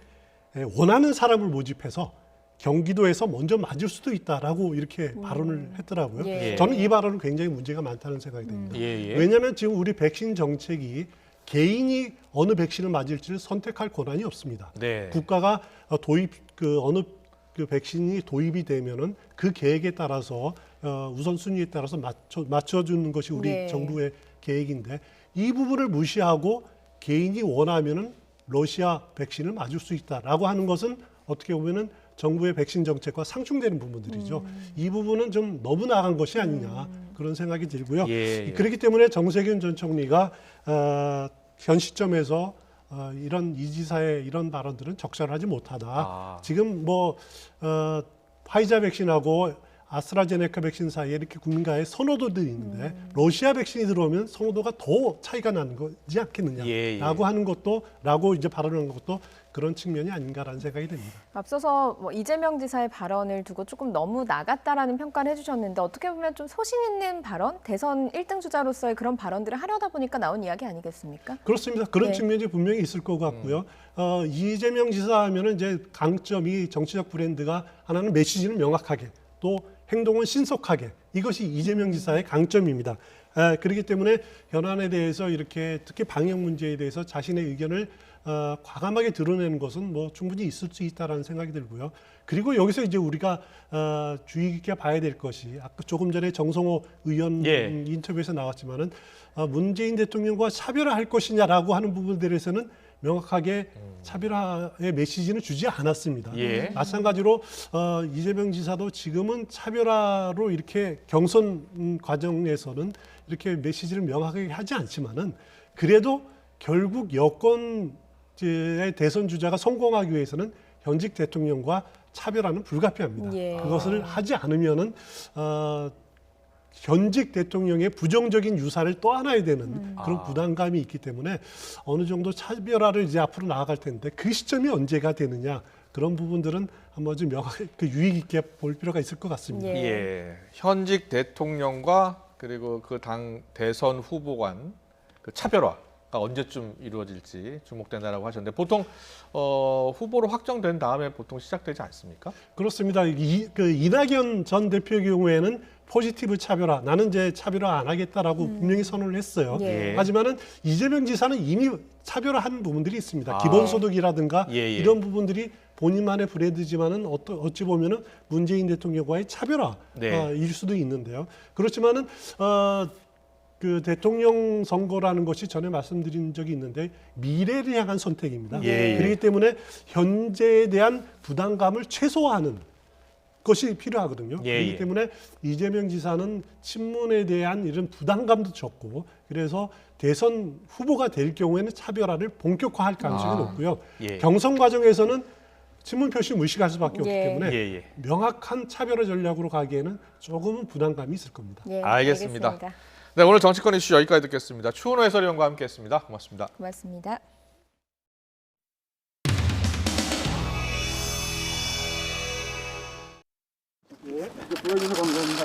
원하는 사람을 모집해서 경기도에서 먼저 맞을 수도 있다라고 이렇게 발언을 했더라고요. 저는 이 발언은 굉장히 문제가 많다는 생각이 듭니다. 왜냐하면 지금 우리 백신 정책이 개인이 어느 백신을 맞을지를 선택할 권한이 없습니다. 국가가 어느 그 백신이 도입이 되면은 그 계획에 따라서 우선순위에 따라서 맞춰주는 것이 우리 정부의 계획인데 이 부분을 무시하고 개인이 원하면은 러시아 백신을 맞을 수 있다라고 하는 것은 어떻게 보면은 정부의 백신 정책과 상충되는 부분들이죠. 이 부분은 좀 너무 나간 것이 아니냐 그런 생각이 들고요. 그렇기 때문에 정세균 전 총리가 현 시점에서 이런 이 지사의 이런 발언들은 적절하지 못하다. 지금 파이자 백신하고 아스트라제네카 백신 사이에 이렇게 국민과의 선호도도 있는데 러시아 백신이 들어오면 선호도가 더 차이가 나는 거지 않겠느냐라고 하는 것도 이제 발언한 것도 그런 측면이 아닌가라는 생각이 듭니다. 앞서서 이재명 지사의 발언을 두고 조금 너무 나갔다라는 평가를 해주셨는데 어떻게 보면 좀 소신 있는 발언, 대선 1등 주자로서의 그런 발언들을 하려다 보니까 나온 이야기 아니겠습니까? 그렇습니다. 그런 측면이 분명히 있을 것 같고요. 이재명 지사 하면은 이제 강점이 정치적 브랜드가 하나는 메시지는 명확하게 또 행동은 신속하게, 이것이 이재명 지사의 강점입니다. 그렇기 때문에 현안에 대해서 이렇게 특히 방역 문제에 대해서 자신의 의견을 과감하게 드러내는 것은 뭐 충분히 있을 수 있다라는 생각이 들고요. 그리고 여기서 이제 우리가 주의 깊게 봐야 될 것이, 아까 조금 전에 정성호 의원 인터뷰에서 나왔지만은 문재인 대통령과 차별화할 것이냐라고 하는 부분들에서는 명확하게 차별화의 메시지는 주지 않았습니다. 마찬가지로 이재명 지사도 지금은 차별화로 이렇게 경선 과정에서는 이렇게 메시지를 명확하게 하지 않지만은 그래도 결국 여권의 대선 주자가 성공하기 위해서는 현직 대통령과 차별화는 불가피합니다. 그것을 하지 않으면은 현직 대통령의 부정적인 유사를 떠안아야 되는 그런 부담감이 있기 때문에 어느 정도 차별화를 이제 앞으로 나아갈 텐데 그 시점이 언제가 되느냐, 그런 부분들은 한번 좀 명확하게 유의 깊게 볼 필요가 있을 것 같습니다. 현직 대통령과 그리고 그 당 대선 후보 간 그 차별화가 언제쯤 이루어질지 주목된다라고 하셨는데, 보통 후보로 확정된 다음에 보통 시작되지 않습니까? 그렇습니다. 이낙연 전 대표의 경우에는 포지티브 차별화, 나는 이제 차별화 안 하겠다라고 분명히 선언을 했어요. 하지만은 이재명 지사는 이미 차별화한 부분들이 있습니다. 기본소득이라든가 이런 부분들이 본인만의 브랜드지만은 어찌 보면은 문재인 대통령과의 차별화일 수도 있는데요. 그렇지만은 그 대통령 선거라는 것이 전에 말씀드린 적이 있는데 미래를 향한 선택입니다. 그렇기 때문에 현재에 대한 부담감을 최소화하는 것이 필요하거든요. 그렇기 때문에 이재명 지사는 친문에 대한 이런 부담감도 적고, 그래서 대선 후보가 될 경우에는 차별화를 본격화할 가능성이 높고요. 경선 과정에서는 친문 표시 무시할 수밖에 없기 때문에 명확한 차별화 전략으로 가기에는 조금은 부담감이 있을 겁니다. 알겠습니다. 네, 오늘 정치권 이슈 여기까지 듣겠습니다. 추은호 해설위원과 함께했습니다. 고맙습니다. 고맙습니다. 보여주셔서 감사합니다.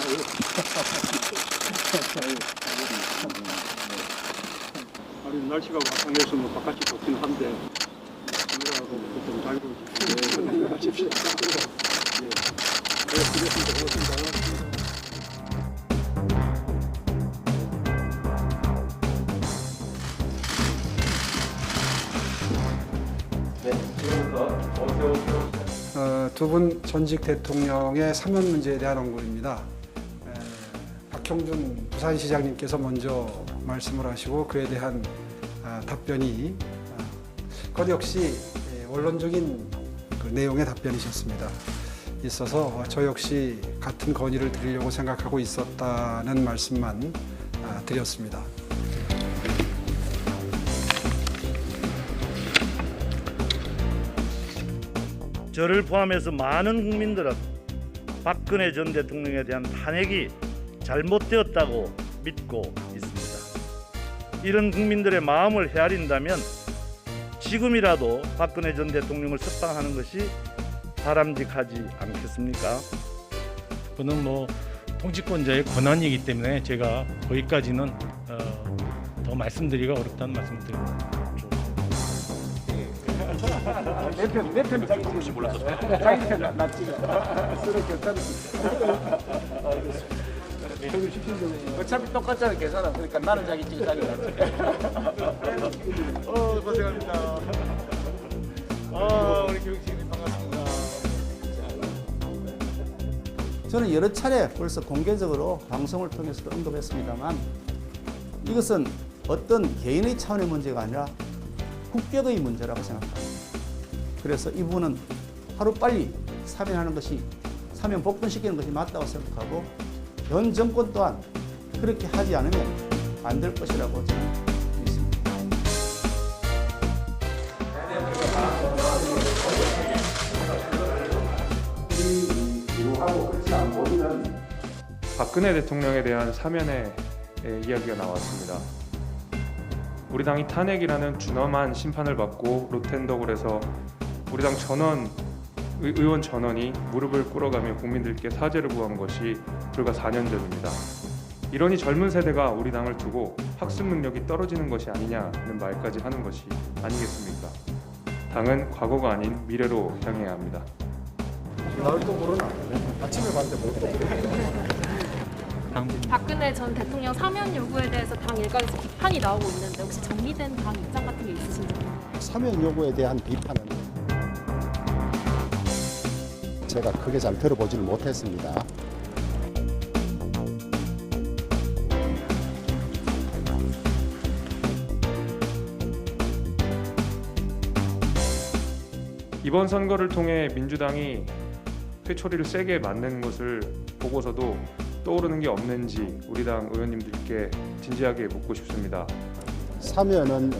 아니, 날씨가 화창해서 뭐 바깥이 덥긴 한데 카메라로 좀 달고 가십시오. 고맙습니다. 두 분 전직 대통령의 사면 문제에 대한 언급입니다. 박형준 부산시장님께서 먼저 말씀을 하시고 그에 대한 답변이 그것 역시 원론적인 그 내용의 답변이셨습니다. 있어서 저 역시 같은 건의를 드리려고 생각하고 있었다는 말씀만 드렸습니다. 저를 포함해서 많은 국민들은 박근혜 전 대통령에 대한 탄핵이 잘못되었다고 믿고 있습니다. 이런 국민들의 마음을 헤아린다면 지금이라도 박근혜 전 대통령을 석방하는 것이 바람직하지 않겠습니까? 그는 뭐 통치권자의 권한이기 때문에 제가 거기까지는 더 말씀드리기가 어렵다는 말씀을 드립니다. 내 편 자기 혹시 몰랐었어요? 자기 편 낫지. 서로 결단을. 어차피 똑같잖아 계산은. 그러니까 나는 자기 찍어 자기 낫지. 고생합니다. 우리 교육생님 반갑습니다. 저는 여러 차례 벌써 공개적으로 방송을 통해서도 언급했습니다만 이것은 어떤 개인의 차원의 문제가 아니라 국격의 문제라고 생각합니다. 그래서 이 부분은 하루빨리 사면하는 것이, 사면 복권시키는 것이 맞다고 생각하고 현 정권 또한 그렇게 하지 않으면 안 될 것이라고 저는 믿습니다. 박근혜 대통령에 대한 사면의 이야기가 나왔습니다. 우리 당이 탄핵이라는 준엄한 심판을 받고 로텐덕을 우리 당 의원 전원이 무릎을 꿇어가며 국민들께 사죄를 구한 것이 불과 4년 전입니다. 이러니 젊은 세대가 우리 당을 두고 학습 능력이 떨어지는 것이 아니냐는 말까지 하는 것이 아니겠습니까? 당은 과거가 아닌 미래로 향해야 합니다. 나올 거고는 아침에 봤는데 못 박근혜 전 대통령 사면 요구에 대해서 당 일각에서 비판이 나오고 있는데 혹시 정리된 당 입장 같은 게 있으신지? 사면 요구에 대한 비판은 제가 크게 잘 들어보지는 못했습니다. 이번 선거를 통해 민주당이 회초리를 세게 맞는 것을 보고서도 떠오르는 게 없는지 우리 당 의원님들께 진지하게 묻고 싶습니다. 사면은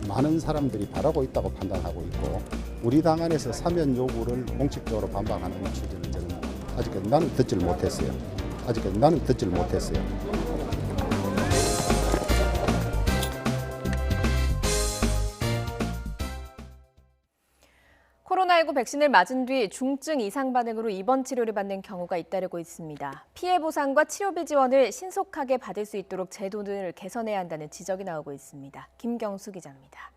많은 사람들이 바라고 있다고 판단하고 있고 우리 당 안에서 사면 요구를 공식적으로 반박하는 취지는 저는 아직까지 나는 듣지를 못했어요. 코로나19 백신을 맞은 뒤 중증 이상 반응으로 입원 치료를 받는 경우가 잇따르고 있습니다. 피해 보상과 치료비 지원을 신속하게 받을 수 있도록 제도를 개선해야 한다는 지적이 나오고 있습니다. 김경수 기자입니다.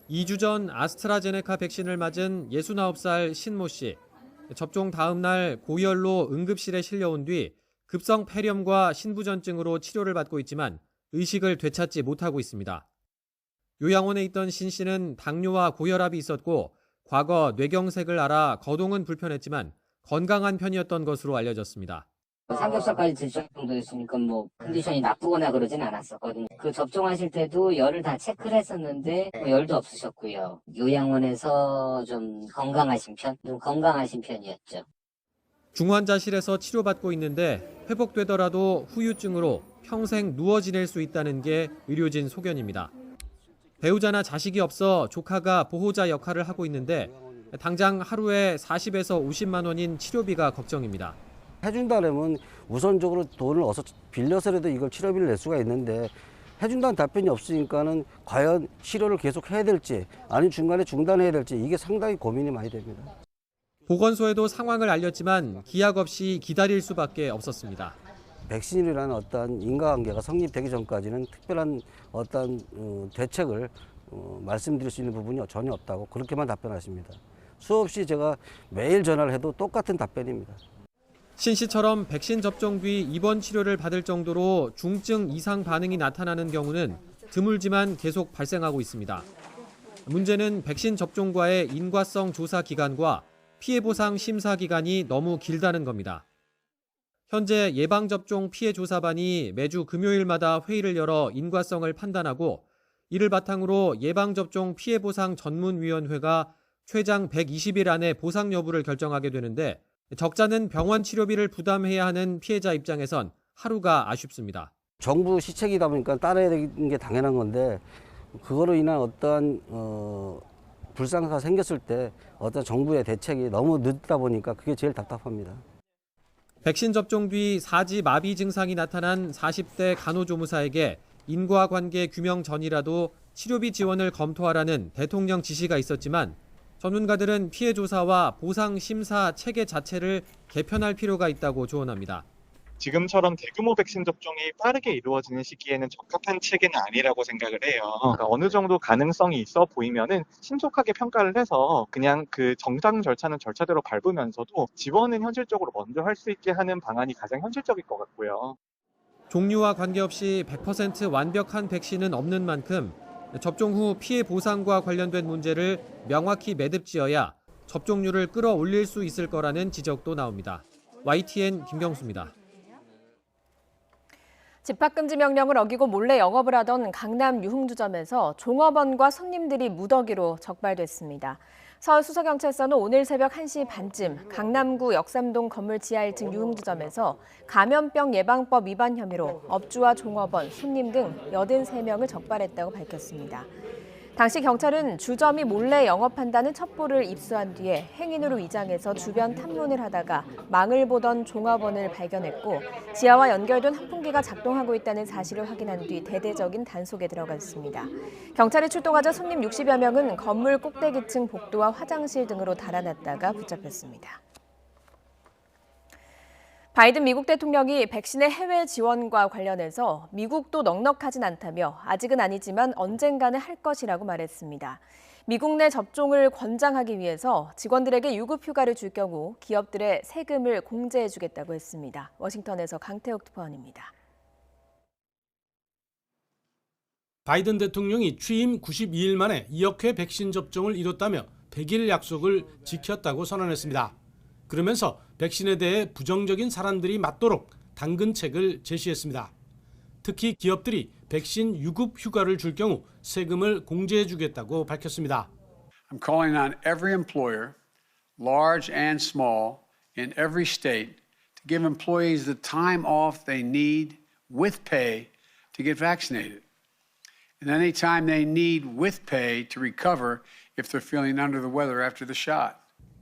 2주 전 아스트라제네카 백신을 맞은 69살 신모 씨. 접종 다음 날 고열로 응급실에 실려온 뒤 급성 폐렴과 신부전증으로 치료를 받고 있지만 의식을 되찾지 못하고 있습니다. 요양원에 있던 신 씨는 당뇨와 고혈압이 있었고 과거 뇌경색을 앓아 거동은 불편했지만 건강한 편이었던 것으로 알려졌습니다. 삼겹살까지 드실 정도였으니까 뭐 컨디션이 나쁘거나 그러진 않았었거든요. 그 접종하실 때도 열을 다 체크를 했었는데 열도 없으셨고요. 요양원에서 좀 건강하신 편이었죠. 중환자실에서 치료받고 있는데 회복되더라도 후유증으로 평생 누워 지낼 수 있다는 게 의료진 소견입니다. 배우자나 자식이 없어 조카가 보호자 역할을 하고 있는데 당장 하루에 40에서 50만 원인 치료비가 걱정입니다. 해준다면 우선적으로 돈을 어서 빌려서라도 이걸 치료비를 낼 수가 있는데 해준다는 답변이 없으니까는 과연 치료를 계속 해야 될지 아니면 중간에 중단해야 될지 이게 상당히 고민이 많이 됩니다. 보건소에도 상황을 알렸지만 기약 없이 기다릴 수밖에 없었습니다. 백신이라는 어떤 인과관계가 성립되기 전까지는 특별한 어떤 대책을 말씀드릴 수 있는 부분이 전혀 없다고 그렇게만 답변하십니다. 수없이 제가 매일 전화를 해도 똑같은 답변입니다. 신 씨처럼 백신 접종 뒤 입원 치료를 받을 정도로 중증 이상 반응이 나타나는 경우는 드물지만 계속 발생하고 있습니다. 문제는 백신 접종과의 인과성 조사 기간과 피해 보상 심사 기간이 너무 길다는 겁니다. 현재 예방접종 피해조사반이 매주 금요일마다 회의를 열어 인과성을 판단하고 이를 바탕으로 예방접종 피해보상 전문위원회가 최장 120일 안에 보상 여부를 결정하게 되는데 적자는 병원 치료비를 부담해야 하는 피해자 입장에선 하루가 아쉽습니다. 정부 시책이다 보니까 따라야 되는 게 당연한 건데 그거로 인한 어떠한 불상사가 생겼을 때 어떤 정부의 대책이 너무 늦다 보니까 그게 제일 답답합니다. 백신 접종 뒤 사지 마비 증상이 나타난 40대 간호조무사에게 인과관계 규명 전이라도 치료비 지원을 검토하라는 대통령 지시가 있었지만 전문가들은 피해 조사와 보상 심사 체계 자체를 개편할 필요가 있다고 조언합니다. 지금처럼 대규모 백신 접종이 빠르게 이루어지는 시기에는 적합한 체계는 아니라고 생각을 해요. 그러니까 어느 정도 가능성이 있어 보이면은 신속하게 평가를 해서 그냥 그 정상 절차는 절차대로 밟으면서도 지원은 현실적으로 먼저 할 수 있게 하는 방안이 가장 현실적일 것 같고요. 종류와 관계없이 100% 완벽한 백신은 없는 만큼 접종 후 피해 보상과 관련된 문제를 명확히 매듭지어야 접종률을 끌어올릴 수 있을 거라는 지적도 나옵니다. YTN 김경수입니다. 집합금지 명령을 어기고 몰래 영업을 하던 강남 유흥주점에서 종업원과 손님들이 무더기로 적발됐습니다. 서울수서경찰서는 오늘 새벽 1시 반쯤 강남구 역삼동 건물 지하 1층 유흥주점에서 감염병 예방법 위반 혐의로 업주와 종업원, 손님 등 83명을 적발했다고 밝혔습니다. 당시 경찰은 주점이 몰래 영업한다는 첩보를 입수한 뒤에 행인으로 위장해서 주변 탐문을 하다가 망을 보던 종업원을 발견했고 지하와 연결된 환풍기가 작동하고 있다는 사실을 확인한 뒤 대대적인 단속에 들어갔습니다. 경찰이 출동하자 손님 60여 명은 건물 꼭대기층 복도와 화장실 등으로 달아났다가 붙잡혔습니다. 바이든 미국 대통령이 백신의 해외 지원과 관련해서 미국도 넉넉하진 않다며 아직은 아니지만 언젠가는 할 것이라고 말했습니다. 미국 내 접종을 권장하기 위해서 직원들에게 유급 휴가를 줄 경우 기업들의 세금을 공제해주겠다고 했습니다. 워싱턴에서 강태욱 특파원입니다. 바이든 대통령이 취임 92일 만에 2억 회 백신 접종을 이뤘다며 100일 약속을 지켰다고 선언했습니다. 그러면서 백신에 대해 부정적인 사람들이 맞도록 당근책을 제시했습니다. 특히 기업들이 백신 유급 휴가를 줄 경우 세금을 공제해주겠다고 밝혔습니다. I'm calling on every employer, large and small, in every state to give employees the time off they need with pay to get vaccinated. And any time they need with pay to recover if they're feeling under the weather after the shot.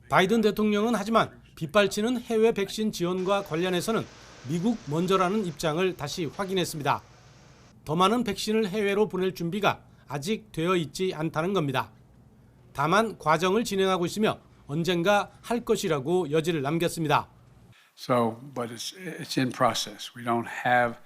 바이든 대통령은 하지만 빗발치는 해외 백신 지원과 관련해서는 미국 먼저라는 입장을 다시 확인했습니다. 더 많은 백신을 해외로 보낼 준비가 아직 되어 있지 않다는 겁니다. 다만 과정을 진행하고 있으며 언젠가 할 것이라고 여지를 남겼습니다. So, but it's in process. We don't have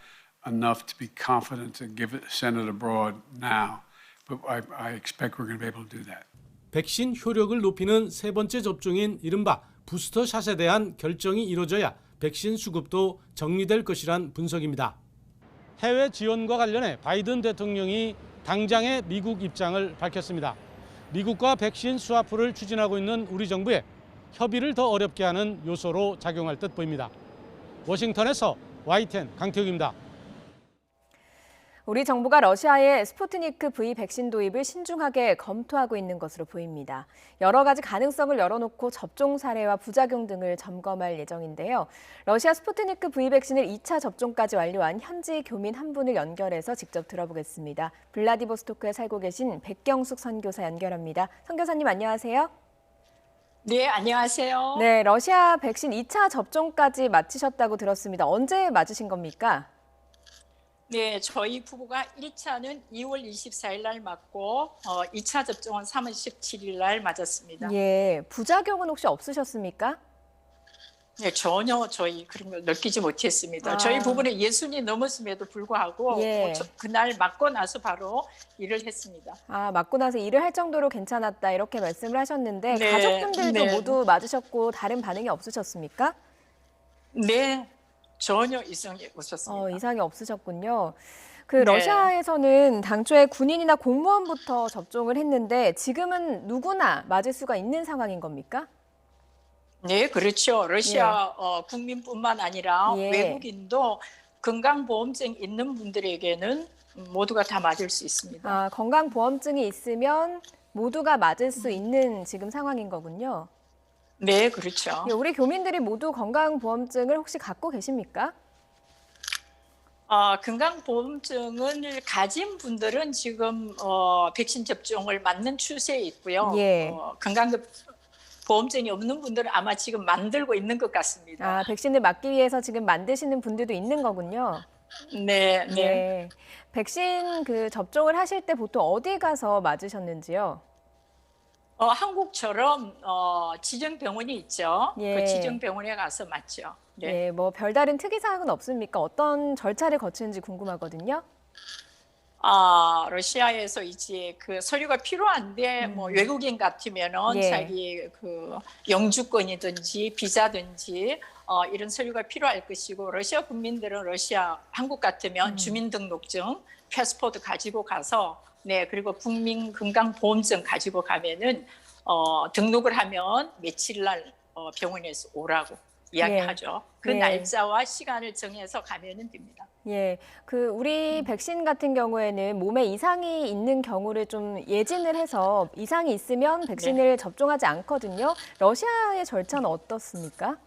enough to be confident to send it abroad now, but I expect we're going to be able to do that. 백신 효력을 높이는 세 번째 접종인 이른바 부스터샷에 대한 결정이 이루어져야 백신 수급도 정리될 것이란 분석입니다. 해외 지원과 관련해 바이든 대통령이 당장의 미국 입장을 밝혔습니다. 미국과 백신 스와프를 추진하고 있는 우리 정부에 협의를 더 어렵게 하는 요소로 작용할 듯 보입니다. 워싱턴에서 YTN 강태욱입니다. 우리 정부가 러시아의 스푸트니크 V 백신 도입을 신중하게 검토하고 있는 것으로 보입니다. 여러 가지 가능성을 열어놓고 접종 사례와 부작용 등을 점검할 예정인데요. 러시아 스푸트니크 V 백신을 2차 접종까지 완료한 현지 교민 한 분을 연결해서 직접 들어보겠습니다. 블라디보스토크에 살고 계신 백경숙 선교사 연결합니다. 선교사님 안녕하세요. 네, 안녕하세요. 네, 러시아 백신 2차 접종까지 마치셨다고 들었습니다. 언제 맞으신 겁니까? 네, 저희 부부가 1차는 2월 24일 날 맞고 2차 접종은 3월 17일 날 맞았습니다. 예, 부작용은 혹시 없으셨습니까? 네, 전혀 저희 그런 걸 느끼지 못했습니다. 저희 부부는 60이 넘었음에도 불구하고 그날 맞고 나서 바로 일을 했습니다. 맞고 나서 일을 할 정도로 괜찮았다 이렇게 말씀을 하셨는데 네, 가족분들도 네. 모두 맞으셨고 다른 반응이 없으셨습니까? 네, 전혀 이상이 없었습니다. 이상이 없으셨군요. 그 네. 러시아에서는 당초에 군인이나 공무원부터 접종을 했는데 지금은 누구나 맞을 수가 있는 상황인 겁니까? 네, 그렇죠. 러시아 국민뿐만 아니라 예. 외국인도 건강보험증 있는 분들에게는 모두가 다 맞을 수 있습니다. 건강보험증이 있으면 모두가 맞을 수 있는 지금 상황인 거군요. 네, 그렇죠. 우리 교민들이 모두 건강보험증을 혹시 갖고 계십니까? 건강보험증을 가진 분들은 지금 백신 접종을 맞는 추세에 있고요. 예. 건강보험증이 없는 분들은 아마 지금 만들고 있는 것 같습니다. 백신을 맞기 위해서 지금 만드시는 분들도 있는 거군요. 네, 네. 네. 백신 그 접종을 하실 때 보통 어디 가서 맞으셨는지요? 한국처럼 지정 병원이 있죠. 예. 그 지정 병원에 가서 맞죠. 네. 네, 뭐 별다른 특이 사항은 없습니까? 어떤 절차를 거치는지 궁금하거든요. 러시아에서 이제 그 서류가 필요한데 뭐 외국인 같으면은 예. 자기 그 영주권이든지 비자든지 이런 서류가 필요할 것이고 러시아 국민들은 한국 같으면 주민등록증, 패스포트 가지고 가서 그리고 국민건강보험증 가지고 가면은 등록을 하면 며칠 날 병원에서 오라고 이야기하죠. 그 날짜와 시간을 정해서 가면은 됩니다. 예, 그 우리 백신 같은 경우에는 몸에 이상이 있는 경우를 좀 예진을 해서 이상이 있으면 백신을 접종하지 않거든요. 러시아의 절차는 어떻습니까?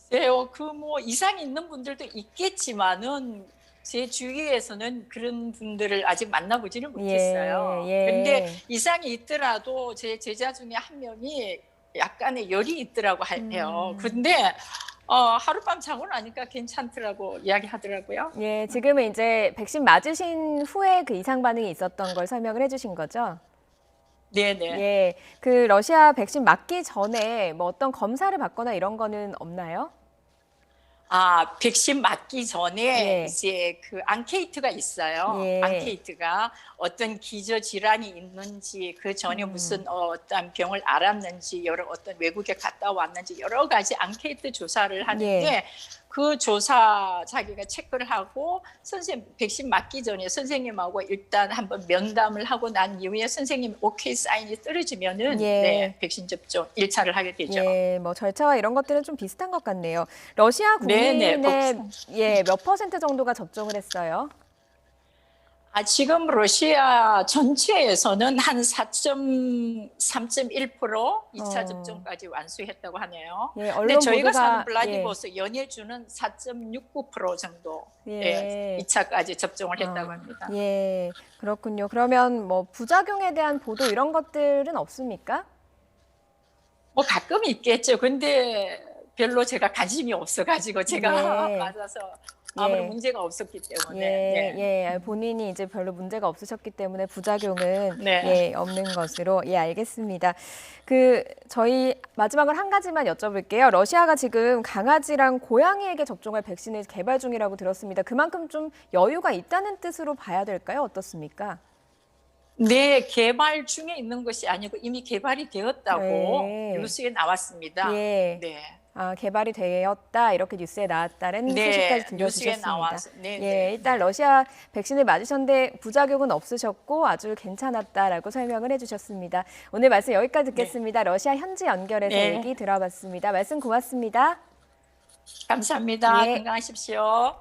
네, 그 뭐 이상이 있는 분들도 있겠지만은 제 주위에서는 그런 분들을 아직 만나보지는 못했어요. 그런데 이상이 있더라도 제 제자 중에 한 명이 약간의 열이 있더라고 해요. 근데 하룻밤 자고 나니까 괜찮더라고 이야기하더라고요. 예, 지금은 이제 백신 맞으신 후에 그 이상 반응이 있었던 걸 설명을 해주신 거죠? 네네. 예, 그 러시아 백신 맞기 전에 뭐 어떤 검사를 받거나 이런 거는 없나요? 백신 맞기 전에 이제 그 앙케이트가 있어요. 앙케이트가 어떤 기저 질환이 있는지, 그 전에 무슨 어떤 병을 앓았는지, 어떤 외국에 갔다 왔는지 여러 가지 앙케이트 조사를 하는데 그 조사 자기가 체크를 하고 백신 맞기 전에 선생님하고 일단 한번 면담을 하고 난 이후에 선생님 오케이 사인이 떨어지면은 백신 접종 1차를 하게 되죠. 뭐 절차와 이런 것들은 좀 비슷한 것 같네요. 러시아 국민의 몇 %, 정도가 접종을 했어요? 지금 러시아 전체에서는 한 3.1% 2차 접종까지 완수했다고 하네요. 근데 저희가 사는 블라디보스토크 연해주는 4.69% 정도 2차까지 접종을 했다고 합니다. 그렇군요. 그러면 뭐 부작용에 대한 보도 이런 것들은 없습니까? 뭐 가끔 있겠죠. 근데 별로 제가 관심이 없어가지고 제가 맞아서 아무런 문제가 없었기 때문에 본인이 이제 별로 문제가 없으셨기 때문에 부작용은 없는 것으로 알겠습니다. 저희 마지막으로 한 가지만 여쭤볼게요. 러시아가 지금 강아지랑 고양이에게 접종할 백신을 개발 중이라고 들었습니다. 그만큼 좀 여유가 있다는 뜻으로 봐야 될까요? 어떻습니까? 네, 개발 중에 있는 것이 아니고 이미 개발이 되었다고 뉴스에 나왔습니다. 개발이 되었다 이렇게 뉴스에 나왔다는 소식까지 들려주셨습니다. 일단 러시아 백신을 맞으셨는데 부작용은 없으셨고 아주 괜찮았다라고 설명을 해주셨습니다. 오늘 말씀 여기까지 듣겠습니다. 러시아 현지 연결해서 얘기 들어봤습니다. 말씀 고맙습니다. 감사합니다. 건강하십시오.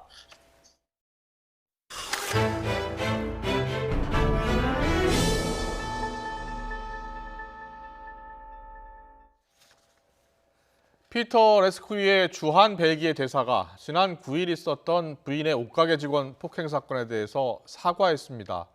피터 레스쿠이의 주한 벨기에 대사가 지난 9일 있었던 부인의 옷가게 직원 폭행 사건에 대해서 사과했습니다.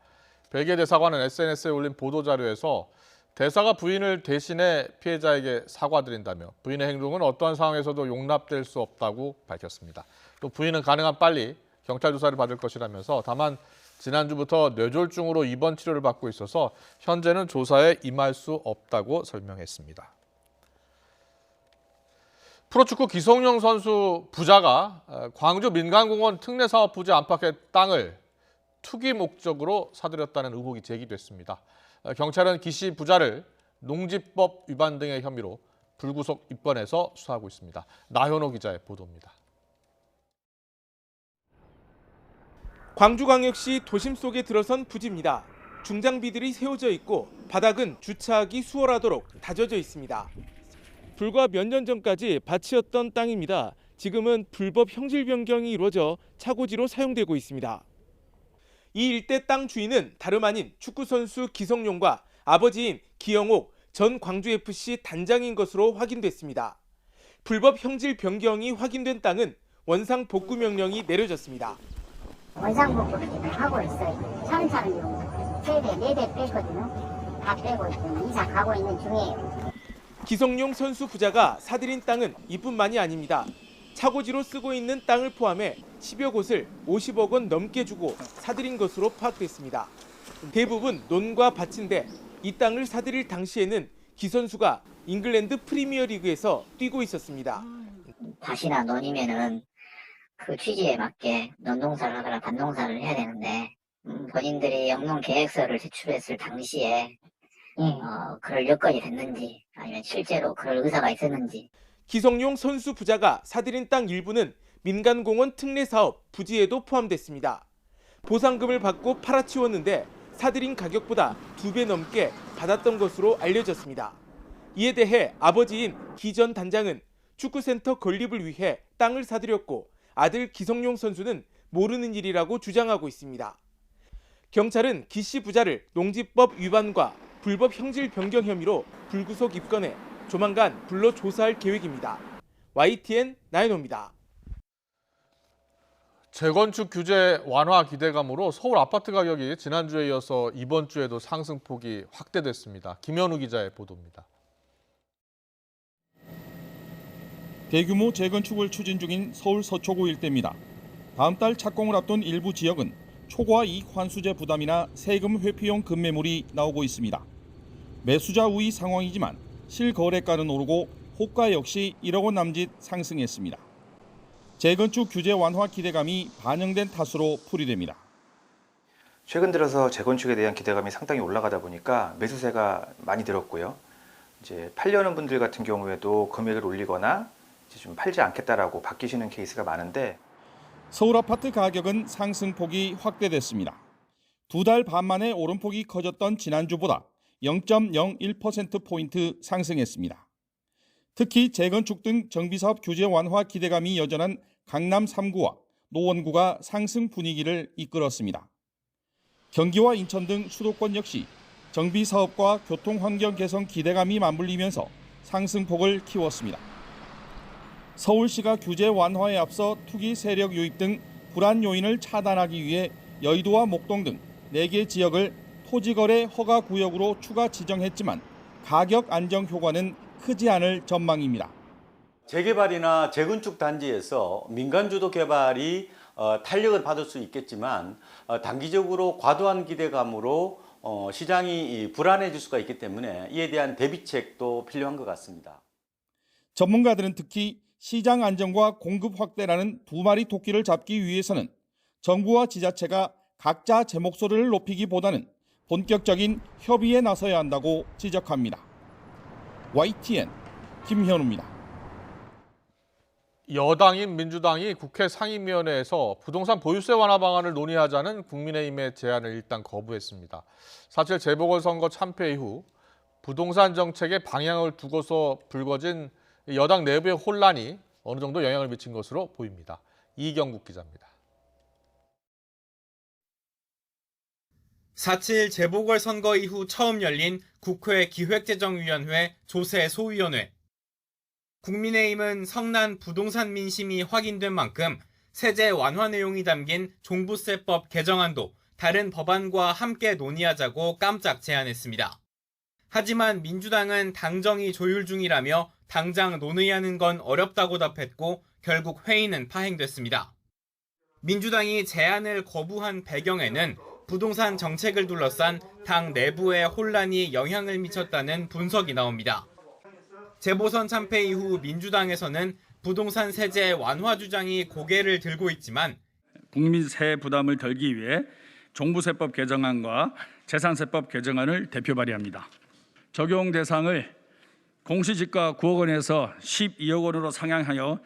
벨기에 대사관은 SNS에 올린 보도자료에서 대사가 부인을 대신해 피해자에게 사과드린다며 부인의 행동은 어떠한 상황에서도 용납될 수 없다고 밝혔습니다. 또 부인은 가능한 빨리 경찰 조사를 받을 것이라면서 다만 지난주부터 뇌졸중으로 입원 치료를 받고 있어서 현재는 조사에 임할 수 없다고 설명했습니다. 프로축구 기성용 선수 부자가 광주 민간공원 특례사업 부지 안팎의 땅을 투기 목적으로 사들였다는 의혹이 제기됐습니다. 경찰은 기 씨 부자를 농지법 위반 등의 혐의로 불구속 입건해서 수사하고 있습니다. 나현호 기자의 보도입니다. 광주광역시 도심 속에 들어선 부지입니다. 중장비들이 세워져 있고 바닥은 주차하기 수월하도록 다져져 있습니다. 불과 몇 년 전까지 밭이었던 땅입니다. 지금은 불법 형질 변경이 이루어져 차고지로 사용되고 있습니다. 이 일대 땅 주인은 다름 아닌 축구선수 기성용과 아버지인 기영옥 전 광주FC 단장인 것으로 확인됐습니다. 불법 형질 변경이 확인된 땅은 원상 복구 명령이 내려졌습니다. 원상 복구를 지금 하고 있어요. 차근차근 최대 4대 뺐거든요. 다 빼고 지금 이사 가고 있는 중이에요. 기성용 선수 부자가 사들인 땅은 이뿐만이 아닙니다. 차고지로 쓰고 있는 땅을 포함해 10여 곳을 50억 원 넘게 주고 사들인 것으로 파악됐습니다. 대부분 논과 밭인데 이 땅을 사들일 당시에는 기 선수가 잉글랜드 프리미어리그에서 뛰고 있었습니다. 밭이나 논이면은 그 취지에 맞게 논농사를 하거나 밭농사를 해야 되는데 본인들이 영농 계획서를 제출했을 당시에 그럴 여건이 됐는지 아니면 실제로 그럴 의사가 있었는지. 기성용 선수 부자가 사들인 땅 일부는 민간공원 특례사업 부지에도 포함됐습니다. 보상금을 받고 팔아치웠는데 사들인 가격보다 2배 넘게 받았던 것으로 알려졌습니다. 이에 대해 아버지인 기 전 단장은 축구센터 건립을 위해 땅을 사들였고 아들 기성용 선수는 모르는 일이라고 주장하고 있습니다. 경찰은 기 씨 부자를 농지법 위반과 불법 형질 변경 혐의로 불구속 입건해 조만간 불러 조사할 계획입니다. YTN 나인호입니다. 재건축 규제 완화 기대감으로 서울 아파트 가격이 지난주에 이어서 이번 주에도 상승폭이 확대됐습니다. 김현우 기자의 보도입니다. 대규모 재건축을 추진 중인 서울 서초구 일대입니다. 다음 달 착공을 앞둔 일부 지역은 초과 이익 환수제 부담이나 세금 회피용 급매물이 나오고 있습니다. 매수자 우위 상황이지만 실거래가는 오르고 호가 역시 1억 원 남짓 상승했습니다. 재건축 규제 완화 기대감이 반영된 탓으로 풀이됩니다. 최근 들어서 재건축에 대한 기대감이 상당히 올라가다 보니까 매수세가 많이 늘었고요. 이제 팔려는 분들 같은 경우에도 금액을 올리거나 이제 좀 팔지 않겠다라고 바뀌시는 케이스가 많은데 서울 아파트 가격은 상승폭이 확대됐습니다. 2달 반 만에 오름폭이 커졌던 지난주보다 0.01%포인트 상승했습니다. 특히 재건축 등 정비사업 규제 완화 기대감이 여전한 강남 3구와 노원구가 상승 분위기를 이끌었습니다. 경기와 인천 등 수도권 역시 정비사업과 교통환경 개선 기대감이 맞물리면서 상승폭을 키웠습니다. 서울시가 규제 완화에 앞서 투기 세력 유입 등 불안 요인을 차단하기 위해 여의도와 목동 등 4개 지역을 토지거래 허가 구역으로 추가 지정했지만 가격 안정 효과는 크지 않을 전망입니다. 재개발이나 재건축 단지에서 민간주도 개발이 탄력을 받을 수 있겠지만 단기적으로 과도한 기대감으로 시장이 불안해질 수가 있기 때문에 이에 대한 대비책도 필요한 것 같습니다. 전문가들은 특히 시장 안정과 공급 확대라는 두 마리 토끼를 잡기 위해서는 정부와 지자체가 각자 제 목소리를 높이기보다는 본격적인 협의에 나서야 한다고 지적합니다. YTN 김현우입니다. 여당인 민주당이 국회 상임위원회에서 부동산 보유세 완화 방안을 논의하자는 국민의힘의 제안을 일단 거부했습니다. 사실 재보궐선거 참패 이후 부동산 정책의 방향을 두고서 불거진 여당 내부의 혼란이 어느 정도 영향을 미친 것으로 보입니다. 이경국 기자입니다. 4.7 재보궐선거 이후 처음 열린 국회 기획재정위원회 조세 소위원회. 국민의힘은 성난 부동산 민심이 확인된 만큼 세제 완화 내용이 담긴 종부세법 개정안도 다른 법안과 함께 논의하자고 깜짝 제안했습니다. 하지만 민주당은 당정이 조율 중이라며 당장 논의하는 건 어렵다고 답했고 결국 회의는 파행됐습니다. 민주당이 제안을 거부한 배경에는 부동산 정책을 둘러싼 당 내부의 혼란이 영향을 미쳤다는 분석이 나옵니다. 재보선 참패 이후 민주당에서는 부동산 세제 완화 주장이 고개를 들고 있지만 국민 세액 부담을 덜기 위해 종부세법 개정안과 재산세법 개정안을 대표 발의합니다. 적용 대상을 공시지가 9억 원에서 12억 원으로 상향하여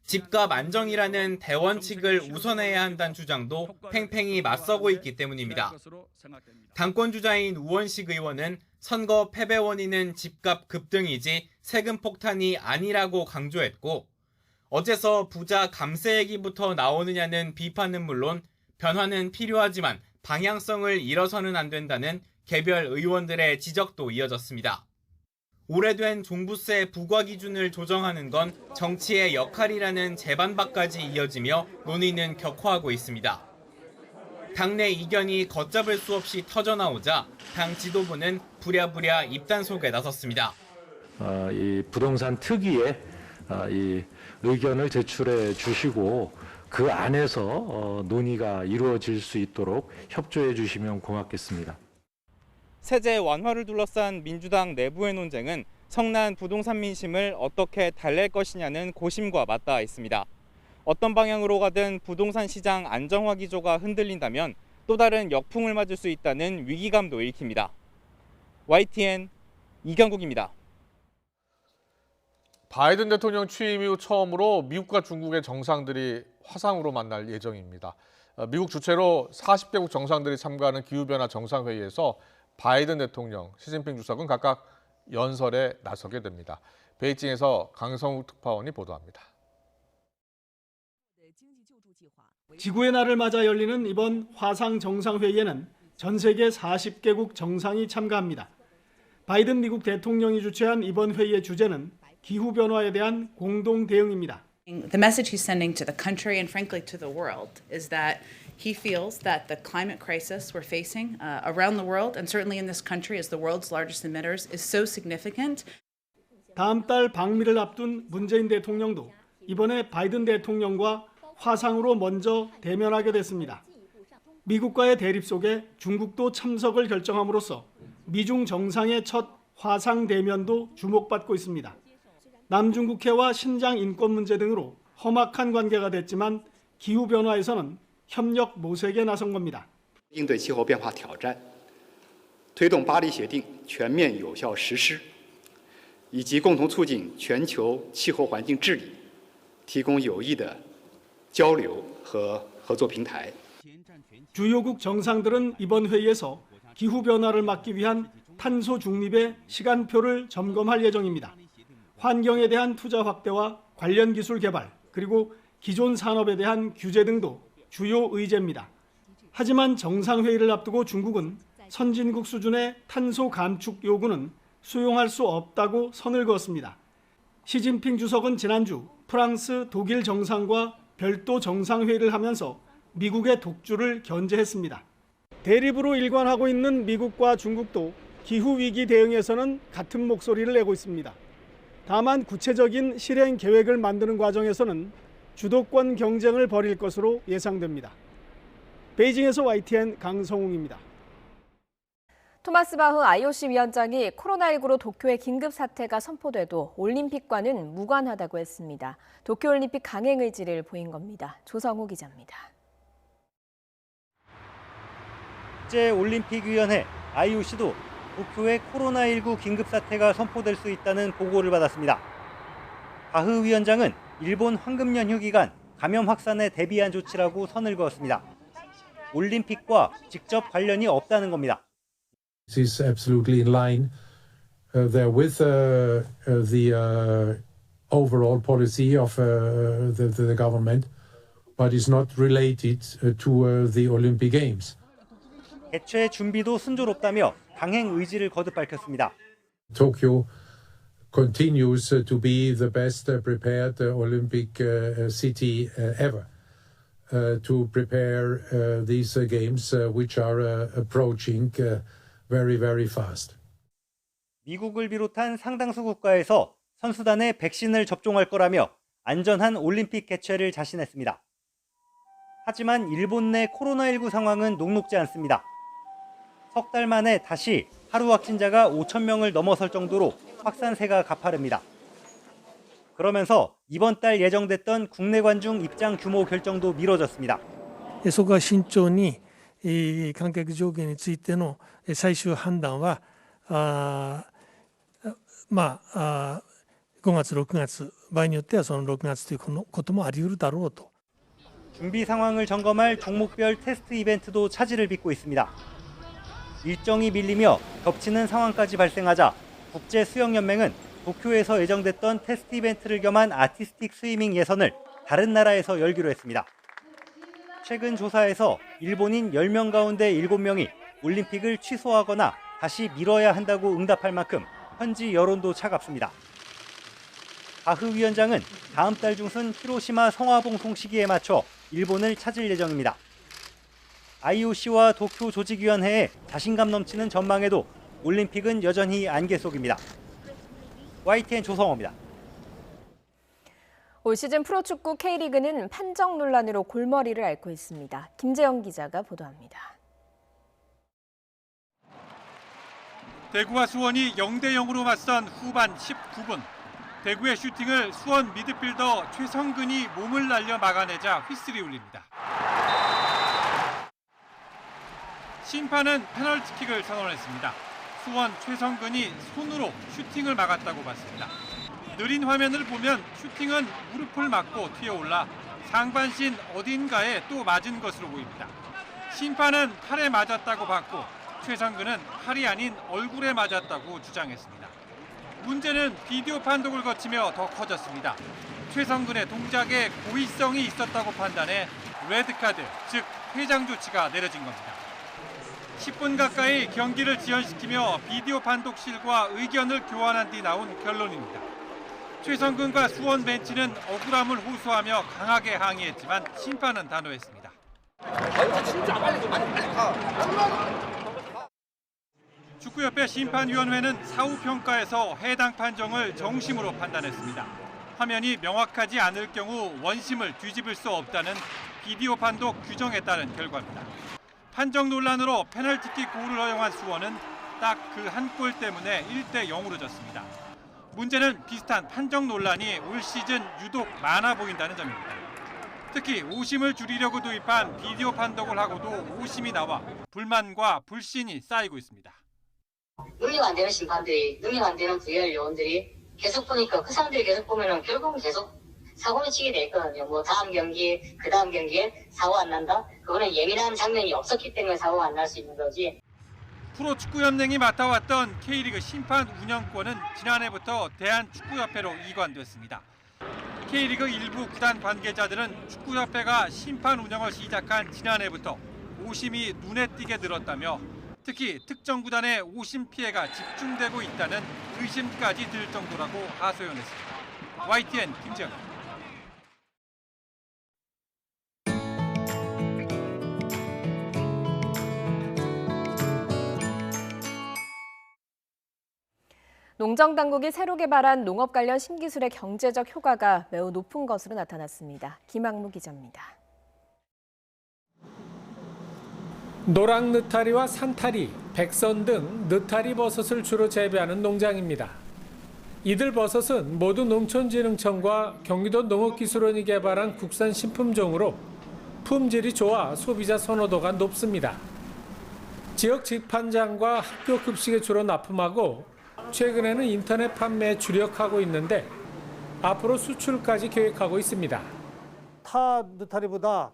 집값 안정이라는 대원칙을 우선해야 한다는 주장도 팽팽히 맞서고 있기 때문입니다. 당권주자인 우원식 의원은 선거 패배 원인은 집값 급등이지 세금 폭탄이 아니라고 강조했고 어째서 부자 감세 얘기부터 나오느냐는 비판은 물론 변화는 필요하지만 방향성을 잃어서는 안 된다는 개별 의원들의 지적도 이어졌습니다. 오래된 종부세 부과 기준을 조정하는 건 정치의 역할이라는 재반박까지 이어지며 논의는 격화하고 있습니다. 당내 이견이 걷잡을 수 없이 터져나오자 당 지도부는 부랴부랴 입단속에 나섰습니다. 이 부동산 특위에 이 의견을 제출해 주시고 그 안에서 논의가 이루어질 수 있도록 협조해 주시면 고맙겠습니다. 세제 완화를 둘러싼 민주당 내부의 논쟁은 성난 부동산 민심을 어떻게 달랠 것이냐는 고심과 맞닿아 있습니다. 어떤 방향으로 가든 부동산 시장 안정화 기조가 흔들린다면 또 다른 역풍을 맞을 수 있다는 위기감도 읽힙니다. YTN 이경국입니다. 바이든 대통령 취임 이후 처음으로 미국과 중국의 정상들이 화상으로 만날 예정입니다. 미국 주최로 40개국 정상들이 참가하는 기후변화 정상회의에서 바이든 대통령, 시진핑 주석은 각각 연설에 나서게 됩니다. 베이징에서 강성욱 특파원이 보도합니다. 지구의 날을 맞아 열리는 이번 화상 정상회의에는 전 세계 40개국 정상이 참가합니다. 바이든 미국 대통령이 주최한 이번 회의의 주제는 기후변화에 대한 공동 대응입니다. The message he's sending to the country and frankly to the world is that he feels that the climate crisis we're facing around the world and certainly in this country as the world's largest emitters is so significant. 다음 달 방미를 앞둔 문재인 대통령도 이번에 바이든 대통령과 화상으로 먼저 대면하게 됐습니다. 미국과의 대립 속에 중국도 참석을 결정함으로써 미중 정상의 첫 화상 대면도 주목받고 있습니다. 남중국해와 신장 인권 문제 등으로 험악한 관계가 됐지만 기후변화에서는 협력 모색에 나선 겁니다. 应对气候变化挑战，推动巴黎协定全面有效实施，以及共同促进全球气候环境治理，提供有益的交流和合作平台。 주요국 정상들은 이번 회의에서 기후변화를 막기 위한 탄소 중립의 시간표를 점검할 예정입니다. 환경에 대한 투자 확대와 관련 기술 개발, 그리고 기존 산업에 대한 규제 등도 주요 의제입니다. 하지만 정상회의를 앞두고 중국은 선진국 수준의 탄소 감축 요구는 수용할 수 없다고 선을 그었습니다. 시진핑 주석은 지난주 프랑스, 독일 정상과 별도 정상회의를 하면서 미국의 독주를 견제했습니다. 대립으로 일관하고 있는 미국과 중국도 기후위기 대응에서는 같은 목소리를 내고 있습니다. 다만 구체적인 실행 계획을 만드는 과정에서는 주도권 경쟁을 벌일 것으로 예상됩니다. 베이징에서 YTN 강성웅입니다. 토마스 바흐 IOC 위원장이 코로나19로 도쿄의 긴급 사태가 선포돼도 올림픽과는 무관하다고 했습니다. 도쿄올림픽 강행 의지를 보인 겁니다. 조성호 기자입니다. 국제올림픽위원회 IOC도 도쿄에 코로나19 긴급 사태가 선포될 수 있다는 보고를 받았습니다. 바흐 위원장은 일본 황금 연휴 기간 감염 확산에 대비한 조치라고 선을 그었습니다. 올림픽과 직접 관련이 없다는 겁니다. This is absolutely in line there with the overall policy of the government, but is not related to the Olympic Games. 개최 준비도 순조롭다며 강행 의지를 거듭 밝혔습니다. Tokyo continues to be the best prepared Olympic city ever to prepare these games which are approaching very, very fast. 미국을 비롯한 상당수 국가에서 선수단에 백신을 접종할 거라며 안전한 올림픽 개최를 자신했습니다. 하지만 일본 내 코로나19 상황은 녹록지 않습니다. 석 달 만에 다시 하루 확진자가 5,000명을 넘어설 정도로 확산세가 가파릅니다. 그러면서 이번 달 예정됐던 국내 관중 입장 규모 결정도 미뤄졌습니다. そこは慎重に観客上限についての最終判断は5月、6月、場合によってはその6月ということもあり得るだろうと。 준비 상황을 점검할 종목별 테스트 이벤트도 차질을 빚고 있습니다. 일정이 밀리며 겹치는 상황까지 발생하자 국제수영연맹은 도쿄에서 예정됐던 테스트 이벤트를 겸한 아티스틱 스위밍 예선을 다른 나라에서 열기로 했습니다. 최근 조사에서 일본인 10명 가운데 7명이 올림픽을 취소하거나 다시 미뤄야 한다고 응답할 만큼 현지 여론도 차갑습니다. 바흐 위원장은 다음 달 중순 히로시마 성화봉송 시기에 맞춰 일본을 찾을 예정입니다. IOC와 도쿄 조직위원회에 자신감 넘치는 전망에도 올림픽은 여전히 안개 속입니다. YTN 조성호입니다. 올 시즌 프로축구 K리그는 판정 논란으로 골머리를 앓고 있습니다. 김재영 기자가 보도합니다. 대구와 수원이 0대0으로 맞선 후반 19분. 대구의 슈팅을 수원 미드필더 최성근이 몸을 날려 막아내자 휘슬이 울립니다. 심판은 페널티킥을 선언했습니다. 수원 최성근이 손으로 슈팅을 막았다고 봤습니다. 느린 화면을 보면 슈팅은 무릎을 맞고 튀어올라 상반신 어딘가에 또 맞은 것으로 보입니다. 심판은 팔에 맞았다고 봤고 최성근은 팔이 아닌 얼굴에 맞았다고 주장했습니다. 문제는 비디오 판독을 거치며 더 커졌습니다. 최성근의 동작에 고의성이 있었다고 판단해 레드카드, 즉 퇴장 조치가 내려진 겁니다. 10분 가까이 경기를 지연시키며 비디오 판독실과 의견을 교환한 뒤 나온 결론입니다. 최성근과 수원 벤치는 억울함을 호소하며 강하게 항의했지만 심판은 단호했습니다. 축구협회 심판위원회는 사후 평가에서 해당 판정을 정심으로 판단했습니다. 화면이 명확하지 않을 경우 원심을 뒤집을 수 없다는 비디오 판독 규정에 따른 결과입니다. 판정 논란으로 페널티킥 골을 허용한 수원은 딱 그 한 골 때문에 1대0으로 졌습니다. 문제는 비슷한 판정 논란이 올 시즌 유독 많아 보인다는 점입니다. 특히 오심을 줄이려고 도입한 비디오 판독을 하고도 오심이 나와 불만과 불신이 쌓이고 있습니다. 능력 안 되는 심판들이, 능력 안 되는 VAR 요원들이 계속 보니까 그 사람들이 계속 보면은 결국은 계속 사고를 치게 돼 있거든요. 뭐 다음 경기에, 그 다음 경기에 사고 안 난다? 그거는 예민한 장면이 없었기 때문에 사고가 안 날 수 있는 거지. 프로축구연맹이 맡아왔던 K리그 심판 운영권은 지난해부터 대한축구협회로 이관됐습니다. K리그 일부 구단 관계자들은 축구협회가 심판 운영을 시작한 지난해부터 오심이 눈에 띄게 늘었다며 특히 특정 구단의 오심 피해가 집중되고 있다는 의심까지 들 정도라고 하소연했습니다. YTN 김재현입니다. 농정당국이 새로 개발한 농업 관련 신기술의 경제적 효과가 매우 높은 것으로 나타났습니다. 김학무 기자입니다. 노랑 느타리와 산타리, 백선 등 느타리 버섯을 주로 재배하는 농장입니다. 이들 버섯은 모두 농촌진흥청과 경기도 농업기술원이 개발한 국산 신품종으로 품질이 좋아 소비자 선호도가 높습니다. 지역 직판장과 학교 급식에 주로 납품하고 최근에는 인터넷 판매에 주력하고 있는데 앞으로 수출까지 계획하고 있습니다. 타 느타리보다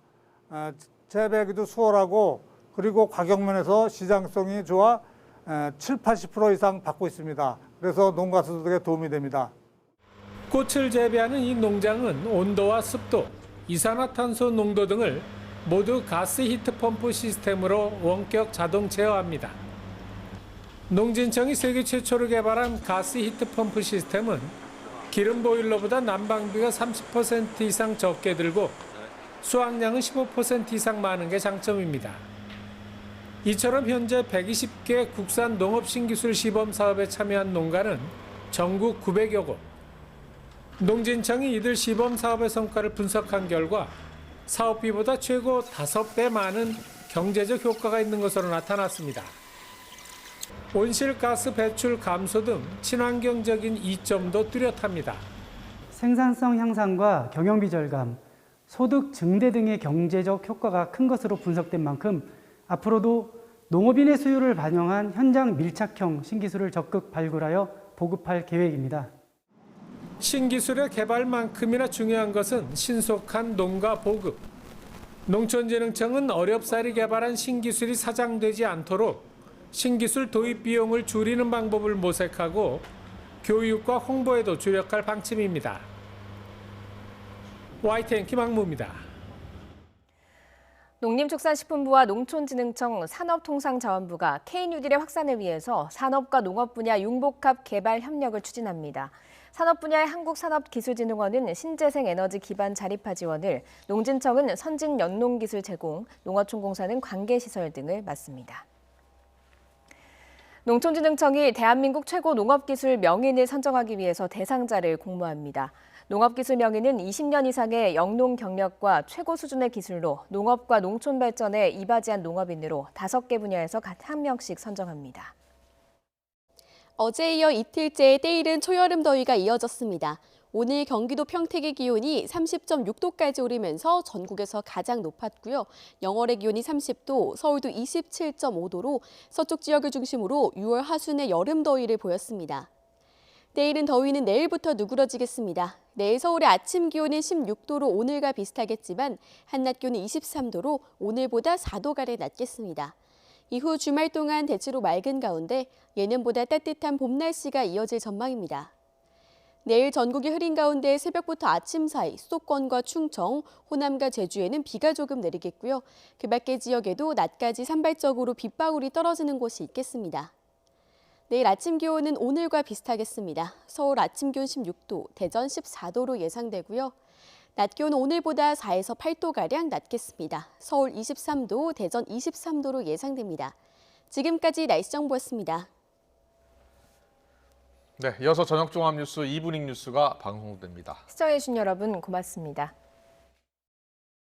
재배하기도 수월하고 그리고 가격면에서 시장성이 좋아 70-80% 이상 받고 있습니다. 그래서 농가 소득에 도움이 됩니다. 꽃을 재배하는 이 농장은 온도와 습도, 이산화탄소 농도 등을 모두 가스 히트펌프 시스템으로 원격 자동 제어합니다. 농진청이 세계 최초로 개발한 가스 히트펌프 시스템은 기름 보일러보다 난방비가 30% 이상 적게 들고 수확량은 15% 이상 많은 게 장점입니다. 이처럼 현재 120개 국산 농업 신기술 시범 사업에 참여한 농가는 전국 900여 곳. 농진청이 이들 시범 사업의 성과를 분석한 결과 사업비보다 최고 5배 많은 경제적 효과가 있는 것으로 나타났습니다. 온실가스 배출 감소 등 친환경적인 이점도 뚜렷합니다. 생산성 향상과 경영비 절감, 소득 증대 등의 경제적 효과가 큰 것으로 분석된 만큼 앞으로도 농업인의 수요를 반영한 현장 밀착형 신기술을 적극 발굴하여 보급할 계획입니다. 신기술의 개발만큼이나 중요한 것은 신속한 농가 보급. 농촌진흥청은 어렵사리 개발한 신기술이 사장되지 않도록 신기술 도입 비용을 줄이는 방법을 모색하고 교육과 홍보에도 주력할 방침입니다. YTN 김학무입니다. 농림축산식품부와 농촌진흥청 산업통상자원부가 K뉴딜의 확산을 위해서 산업과 농업 분야 융복합 개발 협력을 추진합니다. 산업 분야의 한국산업기술진흥원은 신재생 에너지 기반 자립화 지원을, 농진청은 선진 연농기술 제공, 농어촌공사는 관계시설 등을 맡습니다. 농촌진흥청이 대한민국 최고 농업기술 명인을 선정하기 위해서 대상자를 공모합니다. 농업기술 명인은 20년 이상의 영농 경력과 최고 수준의 기술로 농업과 농촌 발전에 이바지한 농업인으로 5개 분야에서 각 1명씩 선정합니다. 어제에 이어 이틀째 때이른 초여름 더위가 이어졌습니다. 오늘 경기도 평택의 기온이 30.6도까지 오르면서 전국에서 가장 높았고요. 영월의 기온이 30도, 서울도 27.5도로 서쪽 지역을 중심으로 6월 하순의 여름 더위를 보였습니다. 때이른 더위는 내일부터 누그러지겠습니다. 내일 서울의 아침 기온은 16도로 오늘과 비슷하겠지만 한낮 기온은 23도로 오늘보다 4도가량 낮겠습니다. 이후 주말 동안 대체로 맑은 가운데 예년보다 따뜻한 봄 날씨가 이어질 전망입니다. 내일 전국이 흐린 가운데 새벽부터 아침 사이 수도권과 충청, 호남과 제주에는 비가 조금 내리겠고요. 그 밖의 지역에도 낮까지 산발적으로 빗방울이 떨어지는 곳이 있겠습니다. 내일 아침 기온은 오늘과 비슷하겠습니다. 서울 아침 기온 16도, 대전 14도로 예상되고요. 낮 기온은 오늘보다 4에서 8도가량 낮겠습니다. 서울 23도, 대전 23도로 예상됩니다. 지금까지 날씨 정보였습니다. 네, 이어서 저녁 종합 뉴스 이브닝 뉴스가 방송됩니다. 시청해주신 여러분 고맙습니다.